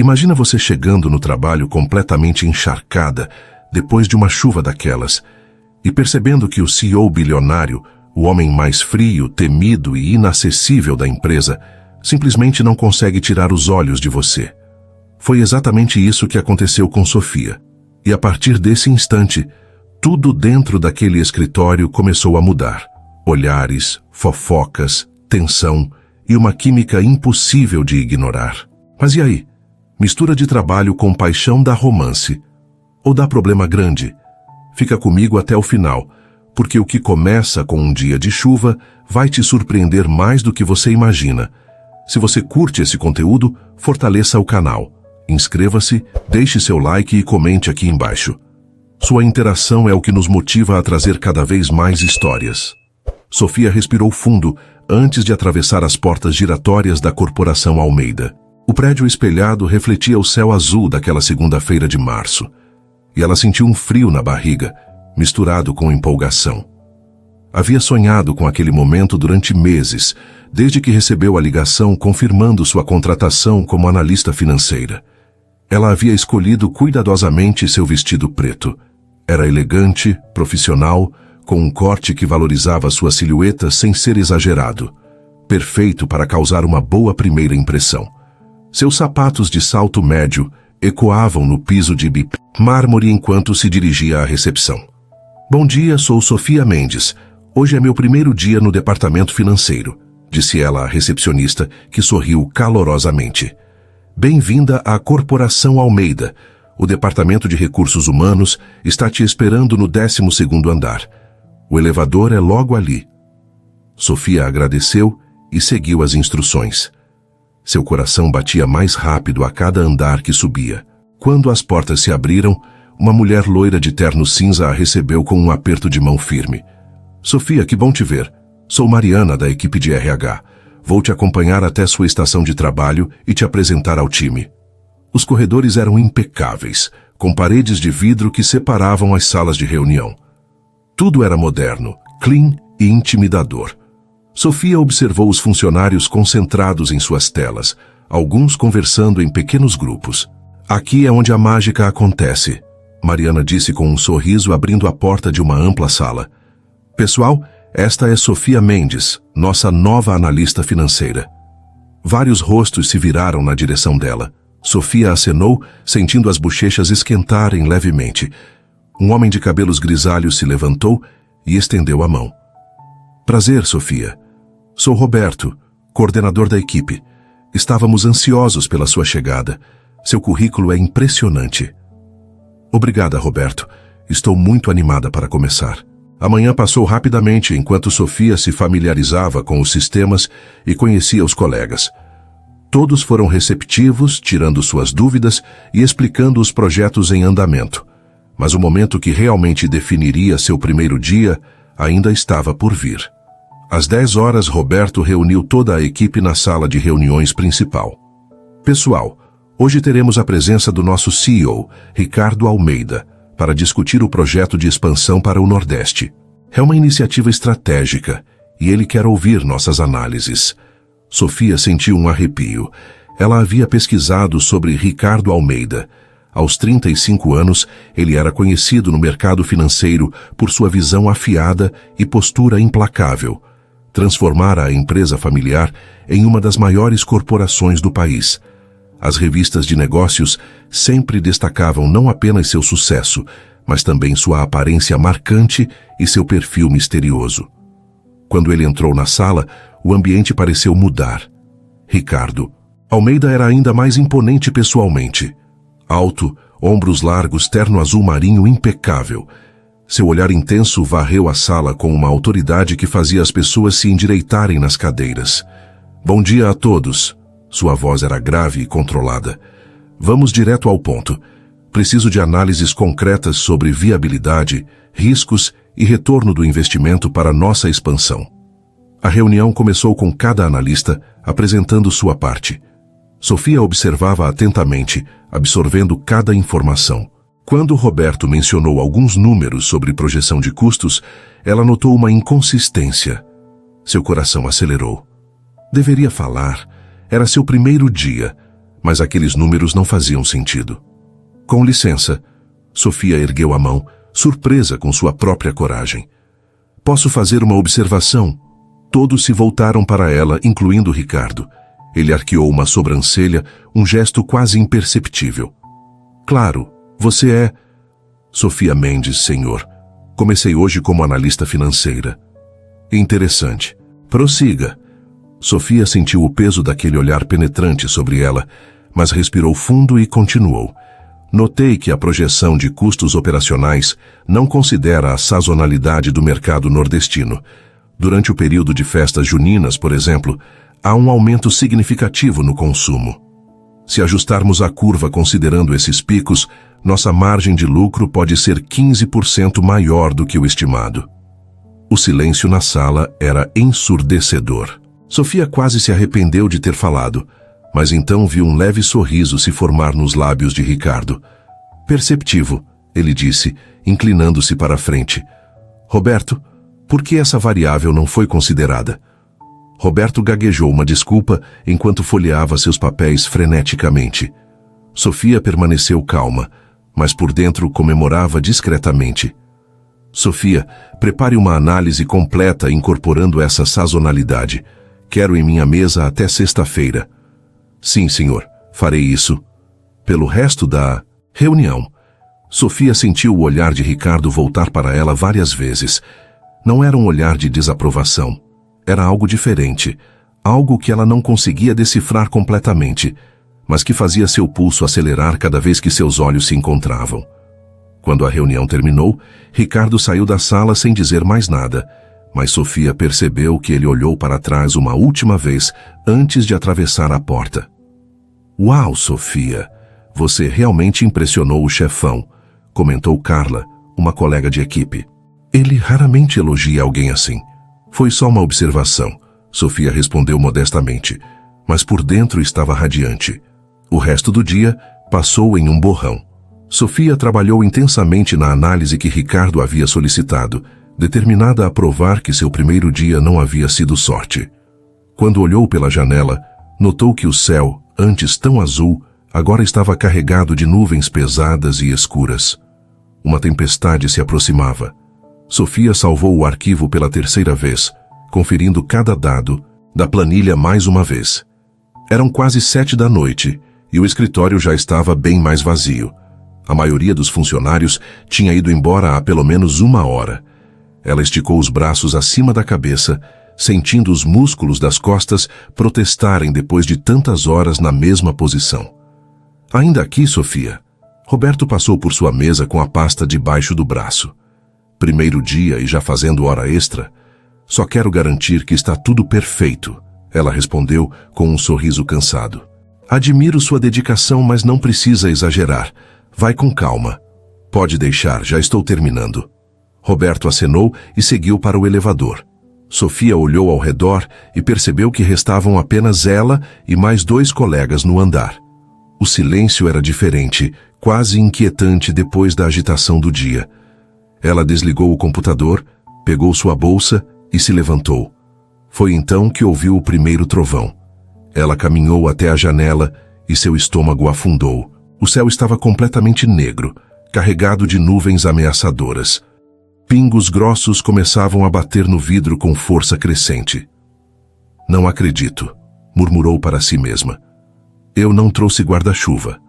Imagina você chegando no trabalho completamente encharcada, depois de uma chuva daquelas, e percebendo que o CEO bilionário, o homem mais frio, temido e inacessível da empresa, simplesmente não consegue tirar os olhos de você. Foi exatamente isso que aconteceu com Sofia. E a partir desse instante, tudo dentro daquele escritório começou a mudar. Olhares, fofocas, tensão e uma química impossível de ignorar. Mas e aí? Mistura de trabalho com paixão dá romance. Ou dá problema grande? Fica comigo até o final, porque o que começa com um dia de chuva vai te surpreender mais do que você imagina. Se você curte esse conteúdo, fortaleça o canal. Inscreva-se, deixe seu like e comente aqui embaixo. Sua interação é o que nos motiva a trazer cada vez mais histórias. Sofia respirou fundo antes de atravessar as portas giratórias da Corporação Almeida. O prédio espelhado refletia o céu azul daquela segunda-feira de março. E ela sentiu um frio na barriga, misturado com empolgação. Havia sonhado com aquele momento durante meses, desde que recebeu a ligação confirmando sua contratação como analista financeira. Ela havia escolhido cuidadosamente seu vestido preto. Era elegante, profissional, com um corte que valorizava sua silhueta sem ser exagerado. Perfeito para causar uma boa primeira impressão. Seus sapatos de salto médio ecoavam no piso de mármore enquanto se dirigia à recepção. Bom dia, sou Sofia Mendes. Hoje é meu primeiro dia no departamento financeiro, disse ela à recepcionista, que sorriu calorosamente. Bem-vinda à Corporação Almeida. O Departamento de Recursos Humanos está te esperando no 12º andar. O elevador é logo ali. Sofia agradeceu e seguiu as instruções. Seu coração batia mais rápido a cada andar que subia. Quando as portas se abriram, uma mulher loira de terno cinza a recebeu com um aperto de mão firme. Sofia, que bom te ver. Sou Mariana, da equipe de RH. Vou te acompanhar até sua estação de trabalho e te apresentar ao time. Os corredores eram impecáveis, com paredes de vidro que separavam as salas de reunião. Tudo era moderno, clean e intimidador. Sofia observou os funcionários concentrados em suas telas, alguns conversando em pequenos grupos. Aqui é onde a mágica acontece, Mariana disse com um sorriso abrindo a porta de uma ampla sala. Pessoal, esta é Sofia Mendes, nossa nova analista financeira. Vários rostos se viraram na direção dela. Sofia acenou, sentindo as bochechas esquentarem levemente. Um homem de cabelos grisalhos se levantou e estendeu a mão. Prazer, Sofia. Sou Roberto, coordenador da equipe. Estávamos ansiosos pela sua chegada. Seu currículo é impressionante. Obrigada, Roberto. Estou muito animada para começar. A manhã passou rapidamente enquanto Sofia se familiarizava com os sistemas e conhecia os colegas. Todos foram receptivos, tirando suas dúvidas e explicando os projetos em andamento. Mas o momento que realmente definiria seu primeiro dia ainda estava por vir. Às 10 horas, Roberto reuniu toda a equipe na sala de reuniões principal. Pessoal, hoje teremos a presença do nosso CEO, Ricardo Almeida, para discutir o projeto de expansão para o Nordeste. É uma iniciativa estratégica e ele quer ouvir nossas análises. Sofia sentiu um arrepio. Ela havia pesquisado sobre Ricardo Almeida. Aos 35 anos, ele era conhecido no mercado financeiro por sua visão afiada e postura implacável. Transformara a empresa familiar em uma das maiores corporações do país. As revistas de negócios sempre destacavam não apenas seu sucesso, mas também sua aparência marcante e seu perfil misterioso. Quando ele entrou na sala, o ambiente pareceu mudar. Ricardo Almeida era ainda mais imponente pessoalmente. Alto, ombros largos, terno azul marinho impecável. Seu olhar intenso varreu a sala com uma autoridade que fazia as pessoas se endireitarem nas cadeiras. Bom dia a todos. Sua voz era grave e controlada. Vamos direto ao ponto. Preciso de análises concretas sobre viabilidade, riscos e retorno do investimento para nossa expansão. A reunião começou com cada analista apresentando sua parte. Sofia observava atentamente, absorvendo cada informação. Quando Roberto mencionou alguns números sobre projeção de custos, ela notou uma inconsistência. Seu coração acelerou. Deveria falar. Era seu primeiro dia, mas aqueles números não faziam sentido. Com licença, Sofia ergueu a mão, surpresa com sua própria coragem. Posso fazer uma observação? Todos se voltaram para ela, incluindo Ricardo. Ele arqueou uma sobrancelha, um gesto quase imperceptível. Claro, você é... Sofia Mendes, senhor. Comecei hoje como analista financeira. Interessante. Prossiga. Sofia sentiu o peso daquele olhar penetrante sobre ela, mas respirou fundo e continuou. Notei que a projeção de custos operacionais não considera a sazonalidade do mercado nordestino. Durante o período de festas juninas, por exemplo, há um aumento significativo no consumo. Se ajustarmos a curva considerando esses picos, nossa margem de lucro pode ser 15% maior do que o estimado. O silêncio na sala era ensurdecedor. Sofia quase se arrependeu de ter falado, mas então viu um leve sorriso se formar nos lábios de Ricardo. Perceptivo, ele disse, inclinando-se para a frente. Roberto, por que essa variável não foi considerada? Roberto gaguejou uma desculpa enquanto folheava seus papéis freneticamente. Sofia permaneceu calma, mas por dentro comemorava discretamente. Sofia, prepare uma análise completa incorporando essa sazonalidade. Quero em minha mesa até sexta-feira. Sim, senhor, farei isso. Pelo resto da reunião, Sofia sentiu o olhar de Ricardo voltar para ela várias vezes. Não era um olhar de desaprovação. Era algo diferente, algo que ela não conseguia decifrar completamente, mas que fazia seu pulso acelerar cada vez que seus olhos se encontravam. Quando a reunião terminou, Ricardo saiu da sala sem dizer mais nada, mas Sofia percebeu que ele olhou para trás uma última vez antes de atravessar a porta. Uau, Sofia! Você realmente impressionou o chefão, comentou Carla, uma colega de equipe. Ele raramente elogia alguém assim. Foi só uma observação, Sofia respondeu modestamente, mas por dentro estava radiante. O resto do dia passou em um borrão. Sofia trabalhou intensamente na análise que Ricardo havia solicitado, determinada a provar que seu primeiro dia não havia sido sorte. Quando olhou pela janela, notou que o céu, antes tão azul, agora estava carregado de nuvens pesadas e escuras. Uma tempestade se aproximava. Sofia salvou o arquivo pela terceira vez, conferindo cada dado da planilha mais uma vez. Eram quase 7 da noite e o escritório já estava bem mais vazio. A maioria dos funcionários tinha ido embora há pelo menos 1 hora. Ela esticou os braços acima da cabeça, sentindo os músculos das costas protestarem depois de tantas horas na mesma posição. Ainda aqui, Sofia. Roberto passou por sua mesa com a pasta debaixo do braço. Primeiro dia e já fazendo hora extra? Só quero garantir que está tudo perfeito, ela respondeu com um sorriso cansado. Admiro sua dedicação, mas não precisa exagerar. Vai com calma. Pode deixar, já estou terminando. Roberto acenou e seguiu para o elevador. Sofia olhou ao redor e percebeu que restavam apenas ela e mais 2 colegas no andar. O silêncio era diferente, quase inquietante depois da agitação do dia. Ela desligou o computador, pegou sua bolsa e se levantou. Foi então que ouviu o primeiro trovão. Ela caminhou até a janela e seu estômago afundou. O céu estava completamente negro, carregado de nuvens ameaçadoras. Pingos grossos começavam a bater no vidro com força crescente. Não acredito, murmurou para si mesma. Eu não trouxe guarda-chuva.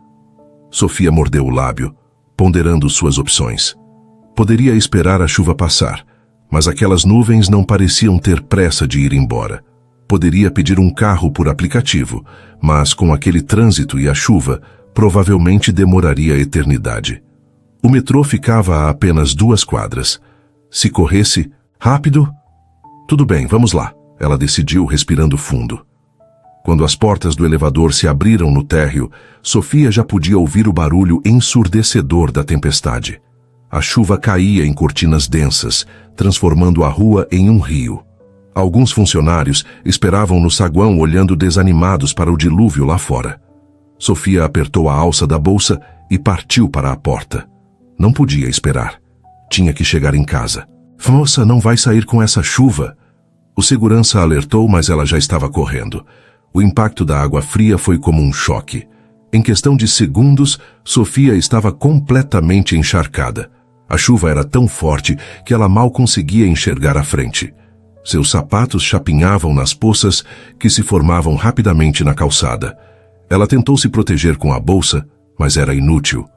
Sofia mordeu o lábio, ponderando suas opções. Poderia esperar a chuva passar, mas aquelas nuvens não pareciam ter pressa de ir embora. Poderia pedir um carro por aplicativo, mas com aquele trânsito e a chuva, provavelmente demoraria a eternidade. O metrô ficava a apenas 2 quadras. Se corresse, rápido? Tudo bem, vamos lá, ela decidiu, respirando fundo. Quando as portas do elevador se abriram no térreo, Sofia já podia ouvir o barulho ensurdecedor da tempestade. A chuva caía em cortinas densas, transformando a rua em um rio. Alguns funcionários esperavam no saguão olhando desanimados para o dilúvio lá fora. Sofia apertou a alça da bolsa e partiu para a porta. Não podia esperar. Tinha que chegar em casa. Moça, não vai sair com essa chuva. O segurança alertou, mas ela já estava correndo. O impacto da água fria foi como um choque. Em questão de segundos, Sofia estava completamente encharcada. A chuva era tão forte que ela mal conseguia enxergar à frente. Seus sapatos chapinhavam nas poças que se formavam rapidamente na calçada. Ela tentou se proteger com a bolsa, mas era inútil.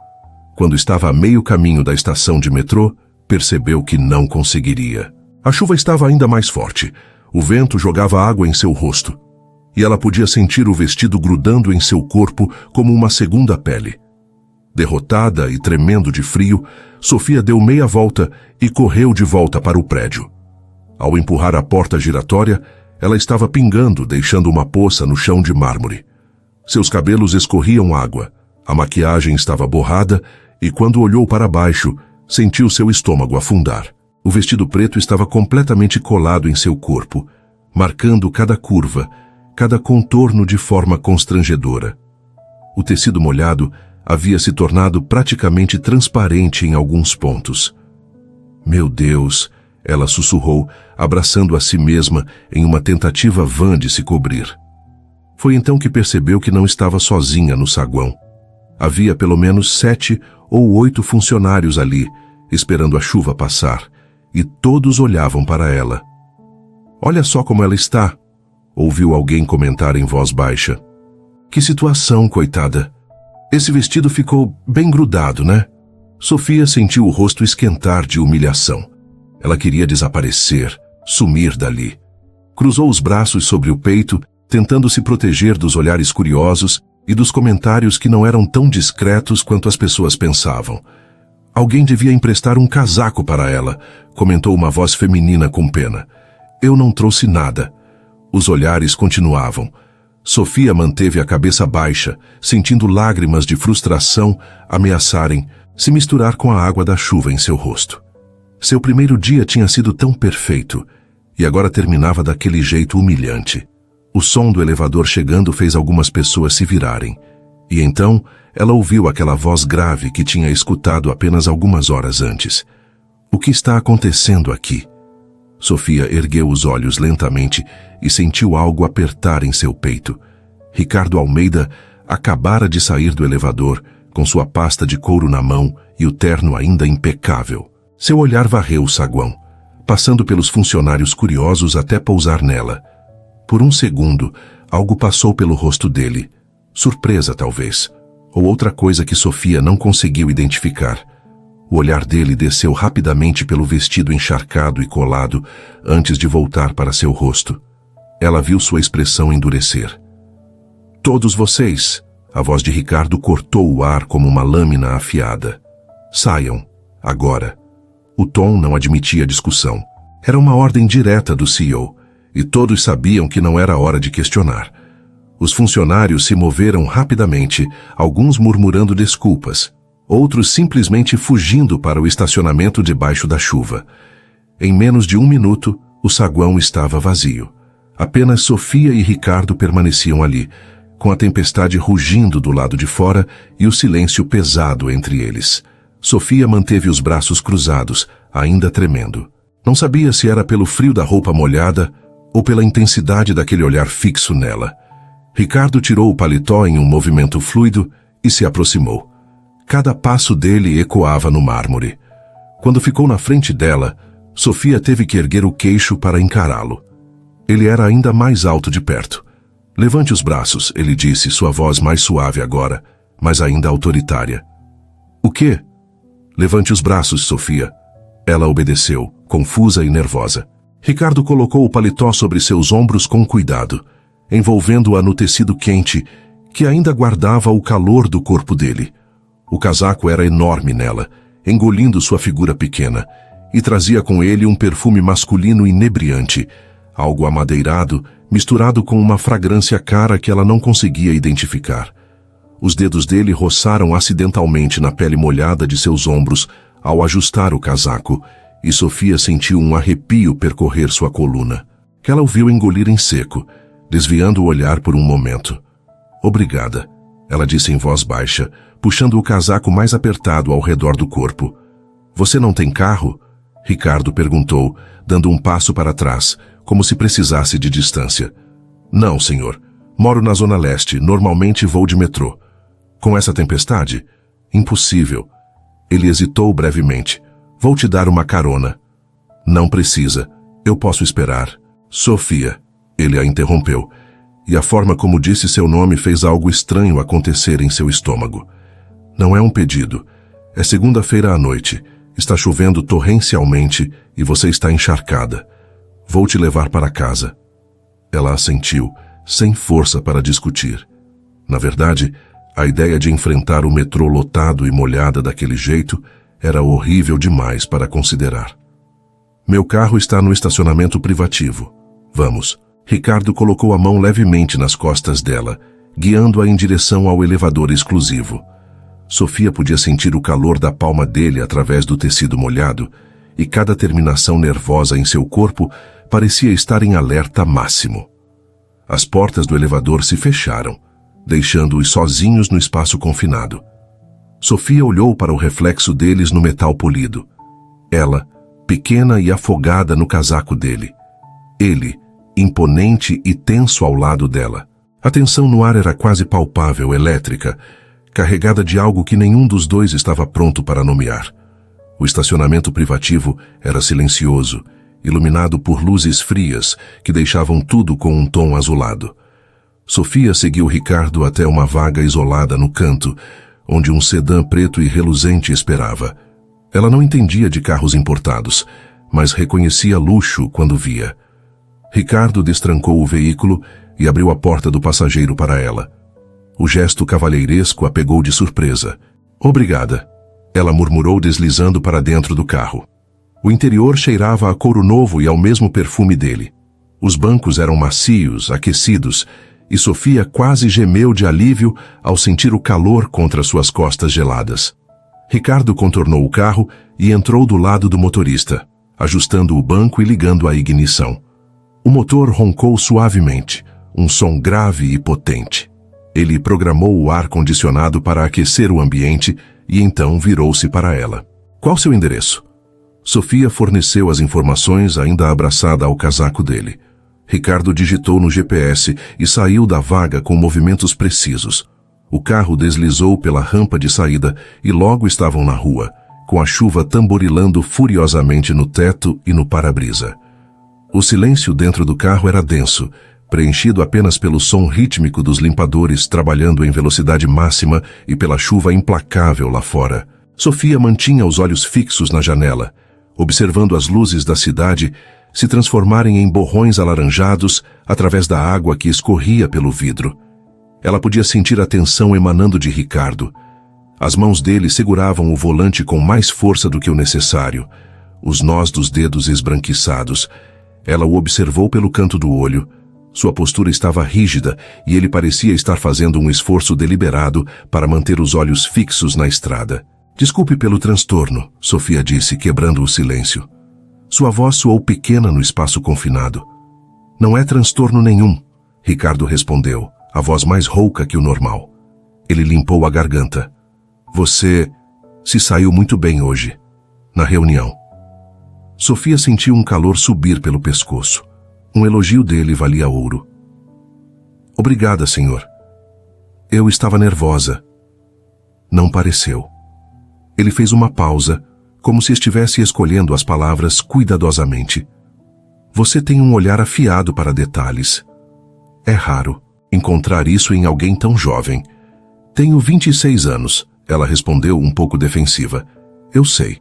Quando estava a meio caminho da estação de metrô, percebeu que não conseguiria. A chuva estava ainda mais forte. O vento jogava água em seu rosto. E ela podia sentir o vestido grudando em seu corpo como uma segunda pele. Derrotada e tremendo de frio, Sofia deu meia volta e correu de volta para o prédio. Ao empurrar a porta giratória, ela estava pingando, deixando uma poça no chão de mármore. Seus cabelos escorriam água, a maquiagem estava borrada e quando olhou para baixo, sentiu seu estômago afundar. O vestido preto estava completamente colado em seu corpo, marcando cada curva, cada contorno de forma constrangedora. O tecido molhado havia se tornado praticamente transparente em alguns pontos. Meu Deus, ela sussurrou, abraçando a si mesma em uma tentativa vã de se cobrir. Foi então que percebeu que não estava sozinha no saguão. Havia pelo menos 7 ou 8 funcionários ali, esperando a chuva passar, e todos olhavam para ela. Olha só como ela está, ouviu alguém comentar em voz baixa. Que situação, coitada. Esse vestido ficou bem grudado, né? Sofia sentiu o rosto esquentar de humilhação. Ela queria desaparecer, sumir dali. Cruzou os braços sobre o peito, tentando se proteger dos olhares curiosos e dos comentários que não eram tão discretos quanto as pessoas pensavam. Alguém devia emprestar um casaco para ela, comentou uma voz feminina com pena. Eu não trouxe nada. Os olhares continuavam. Sofia manteve a cabeça baixa, sentindo lágrimas de frustração ameaçarem se misturar com a água da chuva em seu rosto. Seu primeiro dia tinha sido tão perfeito, e agora terminava daquele jeito humilhante. O som do elevador chegando fez algumas pessoas se virarem, e então ela ouviu aquela voz grave que tinha escutado apenas algumas horas antes. O que está acontecendo aqui? Sofia ergueu os olhos lentamente e sentiu algo apertar em seu peito. Ricardo Almeida acabara de sair do elevador, com sua pasta de couro na mão e o terno ainda impecável. Seu olhar varreu o saguão, passando pelos funcionários curiosos até pousar nela. Por um segundo, algo passou pelo rosto dele. Surpresa, talvez, ou outra coisa que Sofia não conseguiu identificar. O olhar dele desceu rapidamente pelo vestido encharcado e colado, antes de voltar para seu rosto. Ela viu sua expressão endurecer. Todos vocês, a voz de Ricardo cortou o ar como uma lâmina afiada. Saiam, agora. O tom não admitia discussão. Era uma ordem direta do CEO, e todos sabiam que não era hora de questionar. Os funcionários se moveram rapidamente, alguns murmurando desculpas, outros simplesmente fugindo para o estacionamento debaixo da chuva. Em menos de 1 minuto, o saguão estava vazio. Apenas Sofia e Ricardo permaneciam ali, com a tempestade rugindo do lado de fora e o silêncio pesado entre eles. Sofia manteve os braços cruzados, ainda tremendo. Não sabia se era pelo frio da roupa molhada ou pela intensidade daquele olhar fixo nela. Ricardo tirou o paletó em um movimento fluido e se aproximou. Cada passo dele ecoava no mármore. Quando ficou na frente dela, Sofia teve que erguer o queixo para encará-lo. Ele era ainda mais alto de perto. Levante os braços, ele disse, sua voz mais suave agora, mas ainda autoritária. O quê? Levante os braços, Sofia. Ela obedeceu, confusa e nervosa. Ricardo colocou o paletó sobre seus ombros com cuidado, envolvendo-a no tecido quente, que ainda guardava o calor do corpo dele. O casaco era enorme nela, engolindo sua figura pequena, e trazia com ele um perfume masculino inebriante, algo amadeirado, misturado com uma fragrância cara que ela não conseguia identificar. Os dedos dele roçaram acidentalmente na pele molhada de seus ombros ao ajustar o casaco, e Sofia sentiu um arrepio percorrer sua coluna, que ela o viu engolir em seco, desviando o olhar por um momento. Obrigada, ela disse em voz baixa, puxando o casaco mais apertado ao redor do corpo. Você não tem carro? Ricardo perguntou, dando um passo para trás, como se precisasse de distância. Não, senhor. Moro na Zona Leste, normalmente vou de metrô. Com essa tempestade? Impossível. Ele hesitou brevemente. Vou te dar uma carona. Não precisa. Eu posso esperar. Sofia. Ele a interrompeu. E a forma como disse seu nome fez algo estranho acontecer em seu estômago. Não é um pedido. É segunda-feira à noite. Está chovendo torrencialmente e você está encharcada. Vou te levar para casa. Ela assentiu, sem força para discutir. Na verdade, a ideia de enfrentar o metrô lotado e molhada daquele jeito era horrível demais para considerar. Meu carro está no estacionamento privativo. Vamos. Ricardo colocou a mão levemente nas costas dela, guiando-a em direção ao elevador exclusivo. Sofia podia sentir o calor da palma dele através do tecido molhado, e cada terminação nervosa em seu corpo parecia estar em alerta máximo. As portas do elevador se fecharam, deixando-os sozinhos no espaço confinado. Sofia olhou para o reflexo deles no metal polido. Ela, pequena e afogada no casaco dele. Ele, imponente e tenso ao lado dela. A tensão no ar era quase palpável, elétrica, carregada de algo que nenhum dos dois estava pronto para nomear. O estacionamento privativo era silencioso, iluminado por luzes frias que deixavam tudo com um tom azulado. Sofia seguiu Ricardo até uma vaga isolada no canto, onde um sedã preto e reluzente esperava. Ela não entendia de carros importados, mas reconhecia luxo quando via. Ricardo destrancou o veículo e abriu a porta do passageiro para ela. O gesto cavalheiresco a pegou de surpresa. Obrigada, ela murmurou deslizando para dentro do carro. O interior cheirava a couro novo e ao mesmo perfume dele. Os bancos eram macios, aquecidos, e Sofia quase gemeu de alívio ao sentir o calor contra suas costas geladas. Ricardo contornou o carro e entrou do lado do motorista, ajustando o banco e ligando a ignição. O motor roncou suavemente, um som grave e potente. Ele programou o ar-condicionado para aquecer o ambiente e então virou-se para ela. Qual seu endereço? Sofia forneceu as informações ainda abraçada ao casaco dele. Ricardo digitou no GPS e saiu da vaga com movimentos precisos. O carro deslizou pela rampa de saída e logo estavam na rua, com a chuva tamborilando furiosamente no teto e no para-brisa. O silêncio dentro do carro era denso, preenchido apenas pelo som rítmico dos limpadores trabalhando em velocidade máxima e pela chuva implacável lá fora. Sofia mantinha os olhos fixos na janela, observando as luzes da cidade se transformarem em borrões alaranjados através da água que escorria pelo vidro. Ela podia sentir a tensão emanando de Ricardo. As mãos dele seguravam o volante com mais força do que o necessário, os nós dos dedos esbranquiçados. Ela o observou pelo canto do olho. Sua postura estava rígida e ele parecia estar fazendo um esforço deliberado para manter os olhos fixos na estrada. Desculpe pelo transtorno, Sofia disse, quebrando o silêncio. Sua voz soou pequena no espaço confinado. Não é transtorno nenhum, Ricardo respondeu, a voz mais rouca que o normal. Ele limpou a garganta. Você se saiu muito bem hoje, na reunião. Sofia sentiu um calor subir pelo pescoço. Um elogio dele valia ouro. Obrigada, senhor. Eu estava nervosa. Não pareceu. Ele fez uma pausa, como se estivesse escolhendo as palavras cuidadosamente. Você tem um olhar afiado para detalhes. É raro encontrar isso em alguém tão jovem. Tenho 26 anos, ela respondeu um pouco defensiva. Eu sei.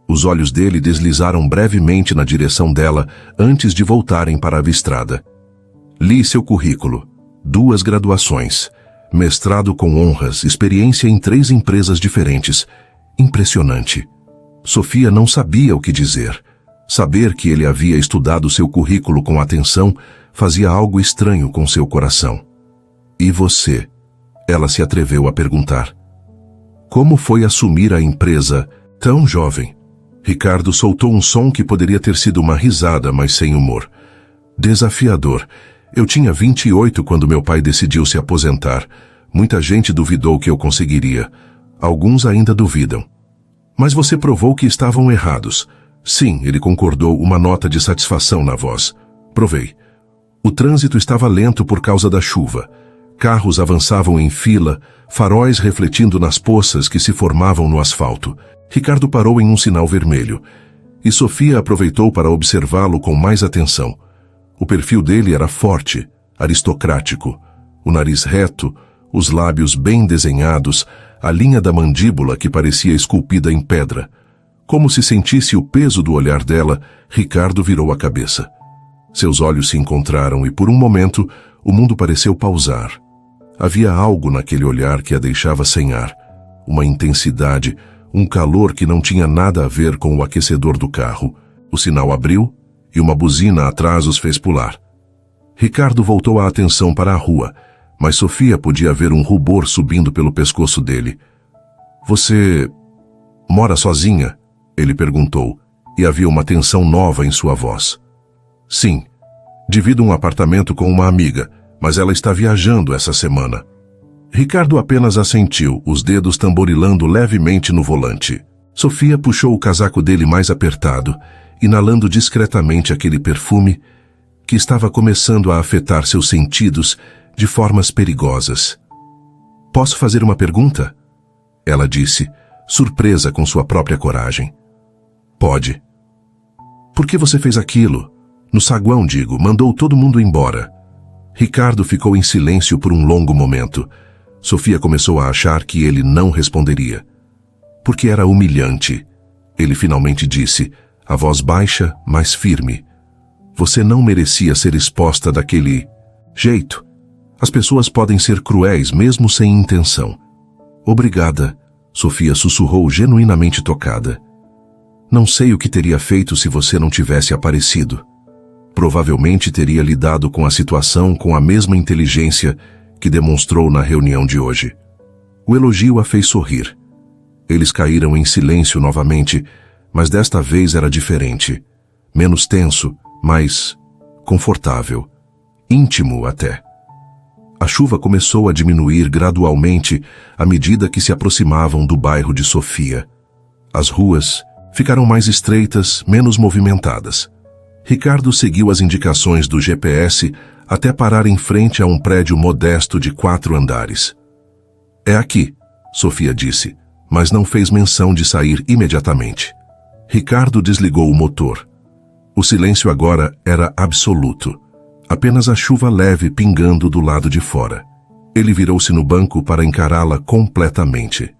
Os olhos dele deslizaram brevemente na direção dela antes de voltarem para a estrada. Li seu currículo. 2 graduações. Mestrado com honras, experiência em 3 empresas diferentes. Impressionante. Sofia não sabia o que dizer. Saber que ele havia estudado seu currículo com atenção fazia algo estranho com seu coração. E você? Ela se atreveu a perguntar. Como foi assumir a empresa tão jovem? Ricardo soltou um som que poderia ter sido uma risada, mas sem humor. Desafiador. Eu tinha 28 quando meu pai decidiu se aposentar. Muita gente duvidou que eu conseguiria. Alguns ainda duvidam. Mas você provou que estavam errados. Sim, ele concordou, uma nota de satisfação na voz. Provei. O trânsito estava lento por causa da chuva. Carros avançavam em fila, faróis refletindo nas poças que se formavam no asfalto. Ricardo parou em um sinal vermelho, e Sofia aproveitou para observá-lo com mais atenção. O perfil dele era forte, aristocrático, o nariz reto, os lábios bem desenhados, a linha da mandíbula que parecia esculpida em pedra. Como se sentisse o peso do olhar dela, Ricardo virou a cabeça. Seus olhos se encontraram e, por um momento, o mundo pareceu pausar. Havia algo naquele olhar que a deixava sem ar, uma intensidade, um calor que não tinha nada a ver com o aquecedor do carro. O sinal abriu e uma buzina atrás os fez pular. Ricardo voltou a atenção para a rua, mas Sofia podia ver um rubor subindo pelo pescoço dele. Você mora sozinha? Ele perguntou, e havia uma tensão nova em sua voz. Sim, divido um apartamento com uma amiga, mas ela está viajando essa semana. Ricardo apenas assentiu, os dedos tamborilando levemente no volante. Sofia puxou o casaco dele mais apertado, inalando discretamente aquele perfume que estava começando a afetar seus sentidos de formas perigosas. Posso fazer uma pergunta? Ela disse, surpresa com sua própria coragem. Pode. Por que você fez aquilo? No saguão, digo, mandou todo mundo embora. Ricardo ficou em silêncio por um longo momento. Sofia começou a achar que ele não responderia. Porque era humilhante. Ele finalmente disse, a voz baixa, mas firme. Você não merecia ser exposta daquele jeito. As pessoas podem ser cruéis mesmo sem intenção. Obrigada, Sofia sussurrou genuinamente tocada. Não sei o que teria feito se você não tivesse aparecido. Provavelmente teria lidado com a situação com a mesma inteligência que demonstrou na reunião de hoje. O elogio a fez sorrir. Eles caíram em silêncio novamente, mas desta vez era diferente. Menos tenso, mais confortável. Íntimo até. A chuva começou a diminuir gradualmente à medida que se aproximavam do bairro de Sofia. As ruas ficaram mais estreitas, menos movimentadas. Ricardo seguiu as indicações do GPS até parar em frente a um prédio modesto de 4 andares. É aqui, Sofia disse, mas não fez menção de sair imediatamente. Ricardo desligou o motor. O silêncio agora era absoluto. Apenas a chuva leve pingando do lado de fora. Ele virou-se no banco para encará-la completamente.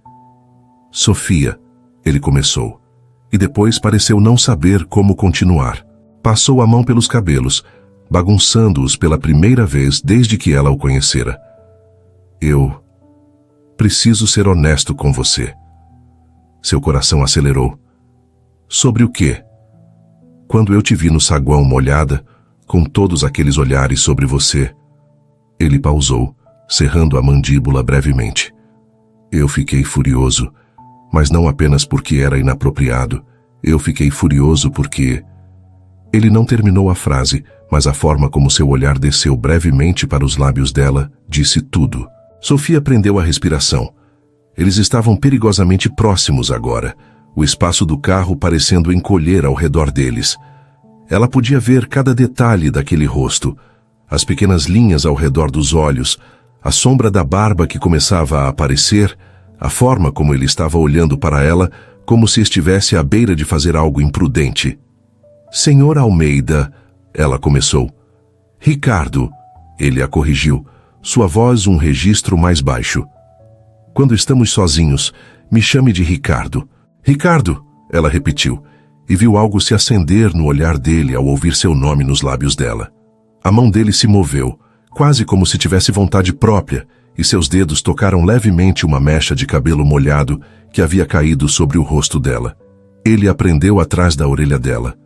Sofia, ele começou, e depois pareceu não saber como continuar. Passou a mão pelos cabelos, bagunçando-os pela primeira vez desde que ela o conhecera. Eu preciso ser honesto com você. Seu coração acelerou. Sobre o quê? Quando eu te vi no saguão molhada, com todos aqueles olhares sobre você. Ele pausou, cerrando a mandíbula brevemente. Eu fiquei furioso, mas não apenas porque era inapropriado. Eu fiquei furioso porque... Ele não terminou a frase, mas a forma como seu olhar desceu brevemente para os lábios dela disse tudo. Sofia prendeu a respiração. Eles estavam perigosamente próximos agora, o espaço do carro parecendo encolher ao redor deles. Ela podia ver cada detalhe daquele rosto, as pequenas linhas ao redor dos olhos, a sombra da barba que começava a aparecer, a forma como ele estava olhando para ela, como se estivesse à beira de fazer algo imprudente. Senhor Almeida, ela começou. Ricardo, ele a corrigiu, sua voz um registro mais baixo. Quando estamos sozinhos, me chame de Ricardo. Ricardo, ela repetiu, e viu algo se acender no olhar dele ao ouvir seu nome nos lábios dela. A mão dele se moveu, quase como se tivesse vontade própria, e seus dedos tocaram levemente uma mecha de cabelo molhado que havia caído sobre o rosto dela. Ele a prendeu atrás da orelha dela.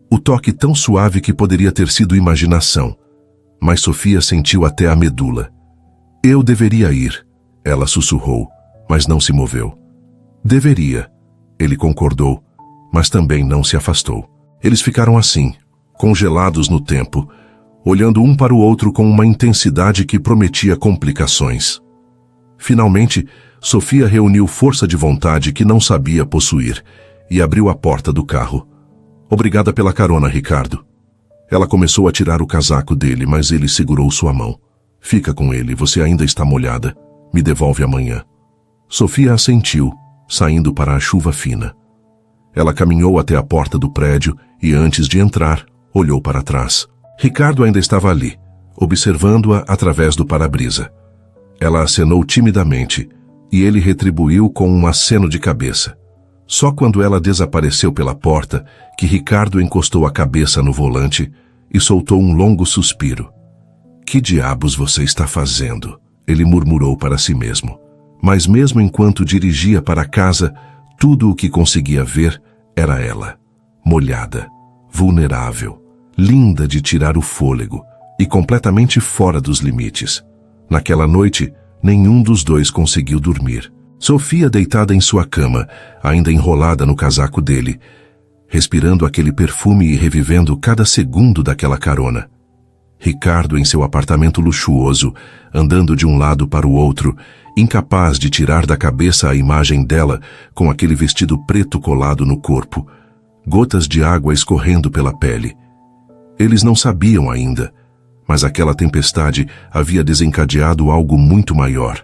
O toque tão suave que poderia ter sido imaginação. Mas Sofia sentiu até a medula. Eu deveria ir, ela sussurrou, mas não se moveu. Deveria, ele concordou, mas também não se afastou. Eles ficaram assim, congelados no tempo, olhando um para o outro com uma intensidade que prometia complicações. Finalmente, Sofia reuniu força de vontade que não sabia possuir e abriu a porta do carro. Obrigada pela carona, Ricardo. Ela começou a tirar o casaco dele, mas ele segurou sua mão. Fica com ele, você ainda está molhada. Me devolve amanhã. Sofia assentiu, saindo para a chuva fina. Ela caminhou até a porta do prédio e, antes de entrar, olhou para trás. Ricardo ainda estava ali, observando-a através do para-brisa. Ela acenou timidamente e ele retribuiu com um aceno de cabeça. Só quando ela desapareceu pela porta que Ricardo encostou a cabeça no volante e soltou um longo suspiro. Que diabos você está fazendo? Ele murmurou para si mesmo. Mas mesmo enquanto dirigia para casa, tudo o que conseguia ver era ela, molhada, vulnerável, linda de tirar o fôlego e completamente fora dos limites. Naquela noite, nenhum dos dois conseguiu dormir. Sofia deitada em sua cama, ainda enrolada no casaco dele, respirando aquele perfume e revivendo cada segundo daquela carona. Ricardo em seu apartamento luxuoso, andando de um lado para o outro, incapaz de tirar da cabeça a imagem dela com aquele vestido preto colado no corpo, gotas de água escorrendo pela pele. Eles não sabiam ainda, mas aquela tempestade havia desencadeado algo muito maior.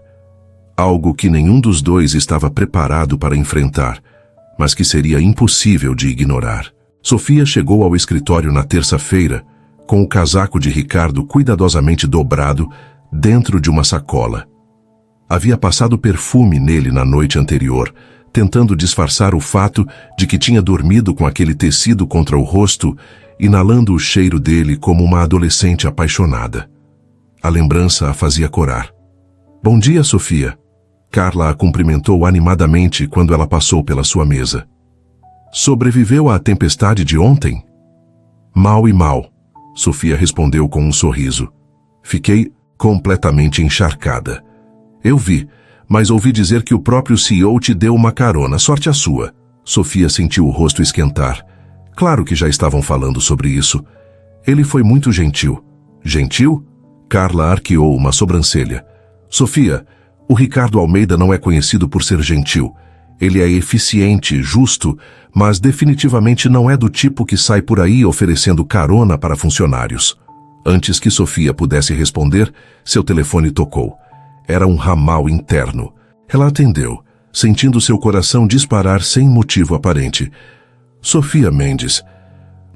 Algo que nenhum dos dois estava preparado para enfrentar, mas que seria impossível de ignorar. Sofia chegou ao escritório na terça-feira, com o casaco de Ricardo cuidadosamente dobrado dentro de uma sacola. Havia passado perfume nele na noite anterior, tentando disfarçar o fato de que tinha dormido com aquele tecido contra o rosto, inalando o cheiro dele como uma adolescente apaixonada. A lembrança a fazia corar. Bom dia, Sofia. Carla a cumprimentou animadamente quando ela passou pela sua mesa. Sobreviveu à tempestade de ontem? Mal e mal, Sofia respondeu com um sorriso. Fiquei completamente encharcada. Eu vi, mas ouvi dizer que o próprio CEO te deu uma carona, sorte a sua. Sofia sentiu o rosto esquentar. Claro que já estavam falando sobre isso. Ele foi muito gentil. Gentil? Carla arqueou uma sobrancelha. Sofia, o Ricardo Almeida não é conhecido por ser gentil. Ele é eficiente, justo, mas definitivamente não é do tipo que sai por aí oferecendo carona para funcionários. Antes que Sofia pudesse responder, seu telefone tocou. Era um ramal interno. Ela atendeu, sentindo seu coração disparar sem motivo aparente. Sofia Mendes.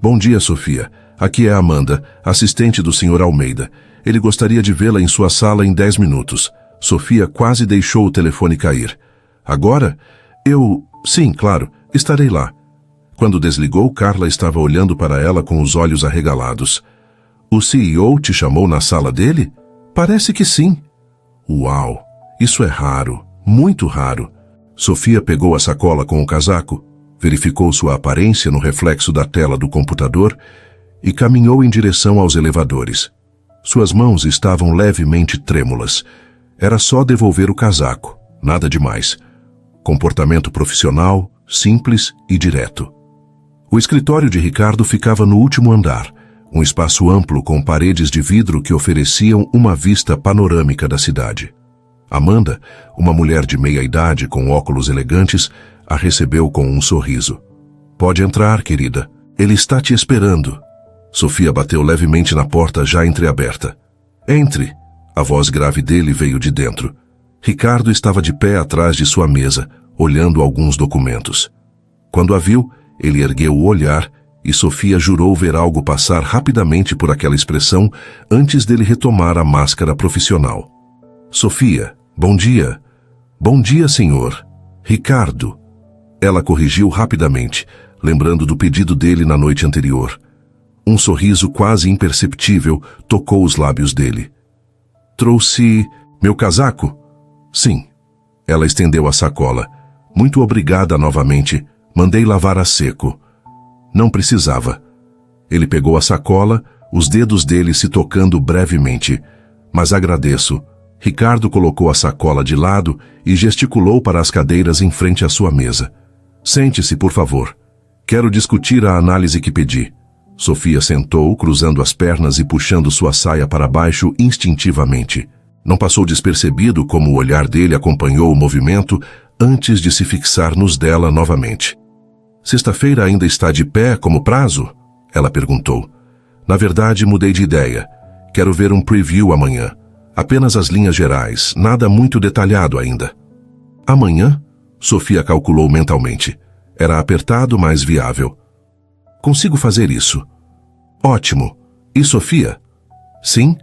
Bom dia, Sofia. Aqui é Amanda, assistente do Sr. Almeida. Ele gostaria de vê-la em sua sala em 10 minutos. Sofia quase deixou o telefone cair. Agora? Sim, claro, estarei lá. Quando desligou, Carla estava olhando para ela com os olhos arregalados. O CEO te chamou na sala dele? Parece que sim. Uau, isso é raro, muito raro. Sofia pegou a sacola com o casaco, verificou sua aparência no reflexo da tela do computador e caminhou em direção aos elevadores. Suas mãos estavam levemente trêmulas. Era só devolver o casaco, nada demais. Comportamento profissional, simples e direto. O escritório de Ricardo ficava no último andar, um espaço amplo com paredes de vidro que ofereciam uma vista panorâmica da cidade. Amanda, uma mulher de meia-idade com óculos elegantes, a recebeu com um sorriso. Pode entrar, querida. Ele está te esperando. Sofia bateu levemente na porta já entreaberta. Entre. A voz grave dele veio de dentro. Ricardo estava de pé atrás de sua mesa, olhando alguns documentos. Quando a viu, ele ergueu o olhar e Sofia jurou ver algo passar rapidamente por aquela expressão antes dele retomar a máscara profissional. Sofia, bom dia. Bom dia, senhor. Ricardo. Ela corrigiu rapidamente, lembrando do pedido dele na noite anterior. Um sorriso quase imperceptível tocou os lábios dele. Trouxe meu casaco? Sim. Ela estendeu a sacola. Muito obrigada novamente. Mandei lavar a seco. Não precisava. Ele pegou a sacola, os dedos dele se tocando brevemente. Mas agradeço. Ricardo colocou a sacola de lado e gesticulou para as cadeiras em frente à sua mesa. Sente-se, por favor. Quero discutir a análise que pedi. Sofia sentou, cruzando as pernas e puxando sua saia para baixo instintivamente. Não passou despercebido como o olhar dele acompanhou o movimento antes de se fixar nos dela novamente. Sexta-feira ainda está de pé como prazo? Ela perguntou. Na verdade, mudei de ideia. Quero ver um preview amanhã. Apenas as linhas gerais, nada muito detalhado ainda. Amanhã? Sofia calculou mentalmente. Era apertado, mas viável. Consigo fazer isso. Ótimo. E Sofia? Sim?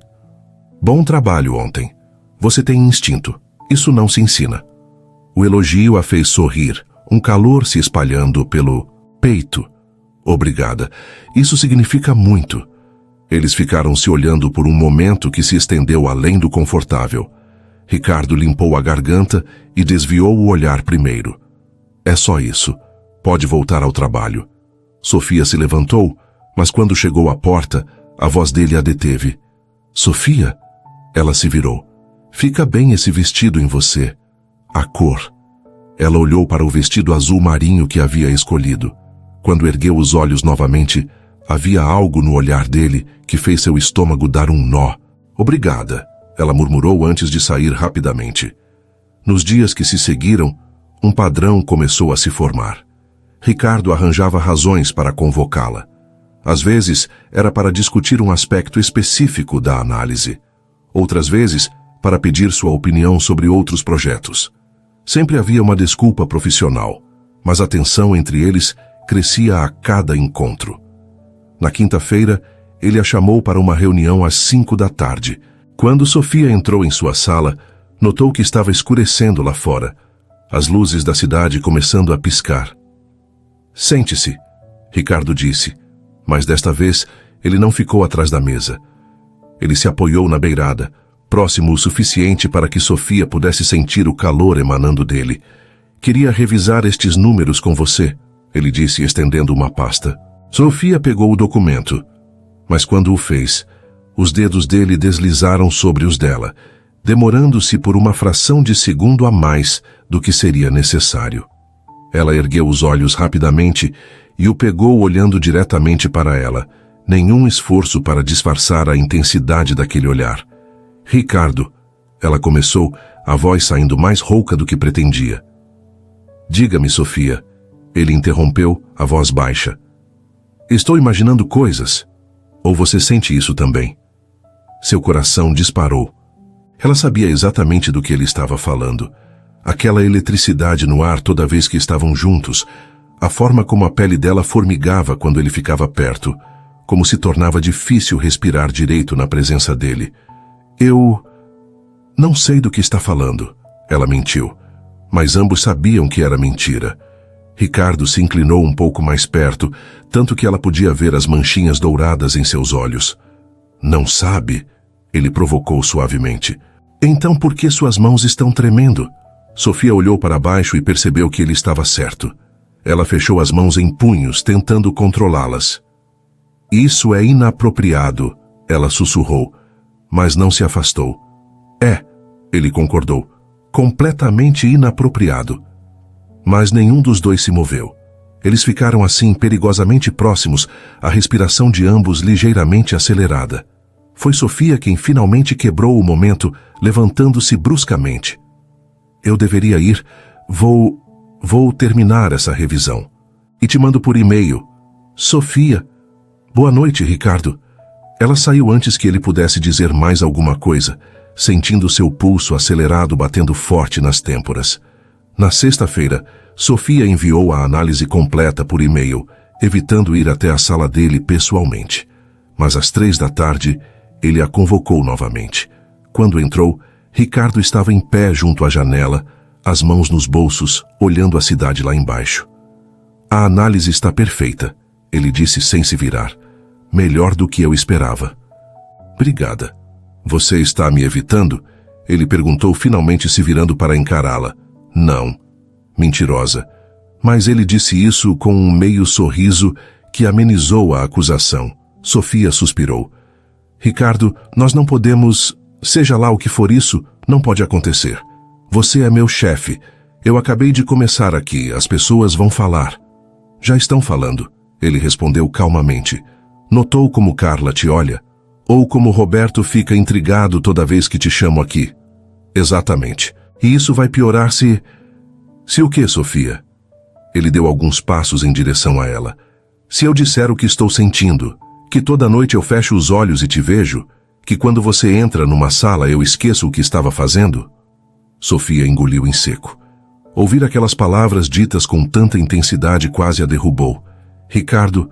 Bom trabalho ontem. Você tem instinto. Isso não se ensina. O elogio a fez sorrir, um calor se espalhando pelo peito. Obrigada. Isso significa muito. Eles ficaram se olhando por um momento que se estendeu além do confortável. Ricardo limpou a garganta e desviou o olhar primeiro. É só isso. Pode voltar ao trabalho. Sofia se levantou, mas quando chegou à porta, a voz dele a deteve. Sofia? Ela se virou. Fica bem esse vestido em você. A cor. Ela olhou para o vestido azul marinho que havia escolhido. Quando ergueu os olhos novamente, havia algo no olhar dele que fez seu estômago dar um nó. Obrigada, ela murmurou antes de sair rapidamente. Nos dias que se seguiram, um padrão começou a se formar. Ricardo arranjava razões para convocá-la. Às vezes, era para discutir um aspecto específico da análise. Outras vezes, para pedir sua opinião sobre outros projetos. Sempre havia uma desculpa profissional, mas a tensão entre eles crescia a cada encontro. Na quinta-feira, ele a chamou para uma reunião às 5 da tarde. Quando Sofia entrou em sua sala, notou que estava escurecendo lá fora, as luzes da cidade começando a piscar. Sente-se, Ricardo disse, mas desta vez ele não ficou atrás da mesa. Ele se apoiou na beirada, próximo o suficiente para que Sofia pudesse sentir o calor emanando dele. Queria revisar estes números com você, ele disse estendendo uma pasta. Sofia pegou o documento, mas quando o fez, os dedos dele deslizaram sobre os dela, demorando-se por uma fração de segundo a mais do que seria necessário. Ela ergueu os olhos rapidamente e o pegou olhando diretamente para ela, nenhum esforço para disfarçar a intensidade daquele olhar. Ricardo, ela começou, a voz saindo mais rouca do que pretendia. Diga-me, Sofia, ele interrompeu, a voz baixa. Estou imaginando coisas. Ou você sente isso também? Seu coração disparou. Ela sabia exatamente do que ele estava falando. Aquela eletricidade no ar toda vez que estavam juntos, a forma como a pele dela formigava quando ele ficava perto, como se tornava difícil respirar direito na presença dele. Eu não sei do que está falando, ela mentiu, mas ambos sabiam que era mentira. Ricardo se inclinou um pouco mais perto, tanto que ela podia ver as manchinhas douradas em seus olhos. Não sabe? Ele provocou suavemente. Então por que suas mãos estão tremendo? Sofia olhou para baixo e percebeu que ele estava certo. Ela fechou as mãos em punhos, tentando controlá-las. Isso é inapropriado, ela sussurrou, mas não se afastou. É, ele concordou, completamente inapropriado. Mas nenhum dos dois se moveu. Eles ficaram assim perigosamente próximos, a respiração de ambos ligeiramente acelerada. Foi Sofia quem finalmente quebrou o momento, levantando-se bruscamente. Eu deveria ir. Vou terminar essa revisão. E te mando por e-mail. Sofia. Boa noite, Ricardo. Ela saiu antes que ele pudesse dizer mais alguma coisa, sentindo seu pulso acelerado batendo forte nas têmporas. Na sexta-feira, Sofia enviou a análise completa por e-mail, evitando ir até a sala dele pessoalmente. Mas às 3 da tarde, ele a convocou novamente. Quando entrou, Ricardo estava em pé junto à janela, as mãos nos bolsos, olhando a cidade lá embaixo. A análise está perfeita, ele disse sem se virar. Melhor do que eu esperava. Obrigada. Você está me evitando? Ele perguntou, finalmente se virando para encará-la. Não. Mentirosa. Mas ele disse isso com um meio sorriso que amenizou a acusação. Sofia suspirou. Ricardo, nós não podemos... Seja lá o que for isso, não pode acontecer. Você é meu chefe. Eu acabei de começar aqui, as pessoas vão falar. Já estão falando, ele respondeu calmamente. Notou como Carla te olha? Ou como Roberto fica intrigado toda vez que te chamo aqui? Exatamente. E isso vai piorar se... Se o quê, Sofia? Ele deu alguns passos em direção a ela. Se eu disser o que estou sentindo, que toda noite eu fecho os olhos e te vejo, Que quando você entra numa sala eu esqueço o que estava fazendo? Sofia engoliu em seco. Ouvir aquelas palavras ditas com tanta intensidade quase a derrubou. Ricardo,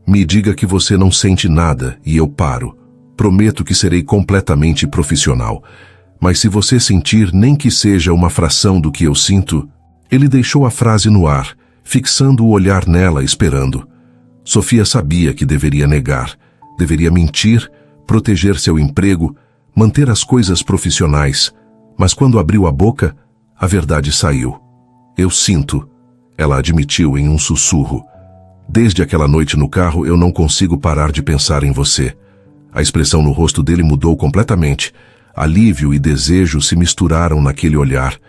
me diga que você não sente nada e eu paro. Prometo que serei completamente profissional. Mas se você sentir nem que seja uma fração do que eu sinto... Ele deixou a frase no ar, fixando o olhar nela, esperando. Sofia sabia que deveria negar, deveria mentir, proteger seu emprego, manter as coisas profissionais. Mas quando abriu a boca, a verdade saiu. Eu sinto, ela admitiu em um sussurro. Desde aquela noite no carro eu não consigo parar de pensar em você. A expressão no rosto dele mudou completamente. Alívio e desejo se misturaram naquele olhar.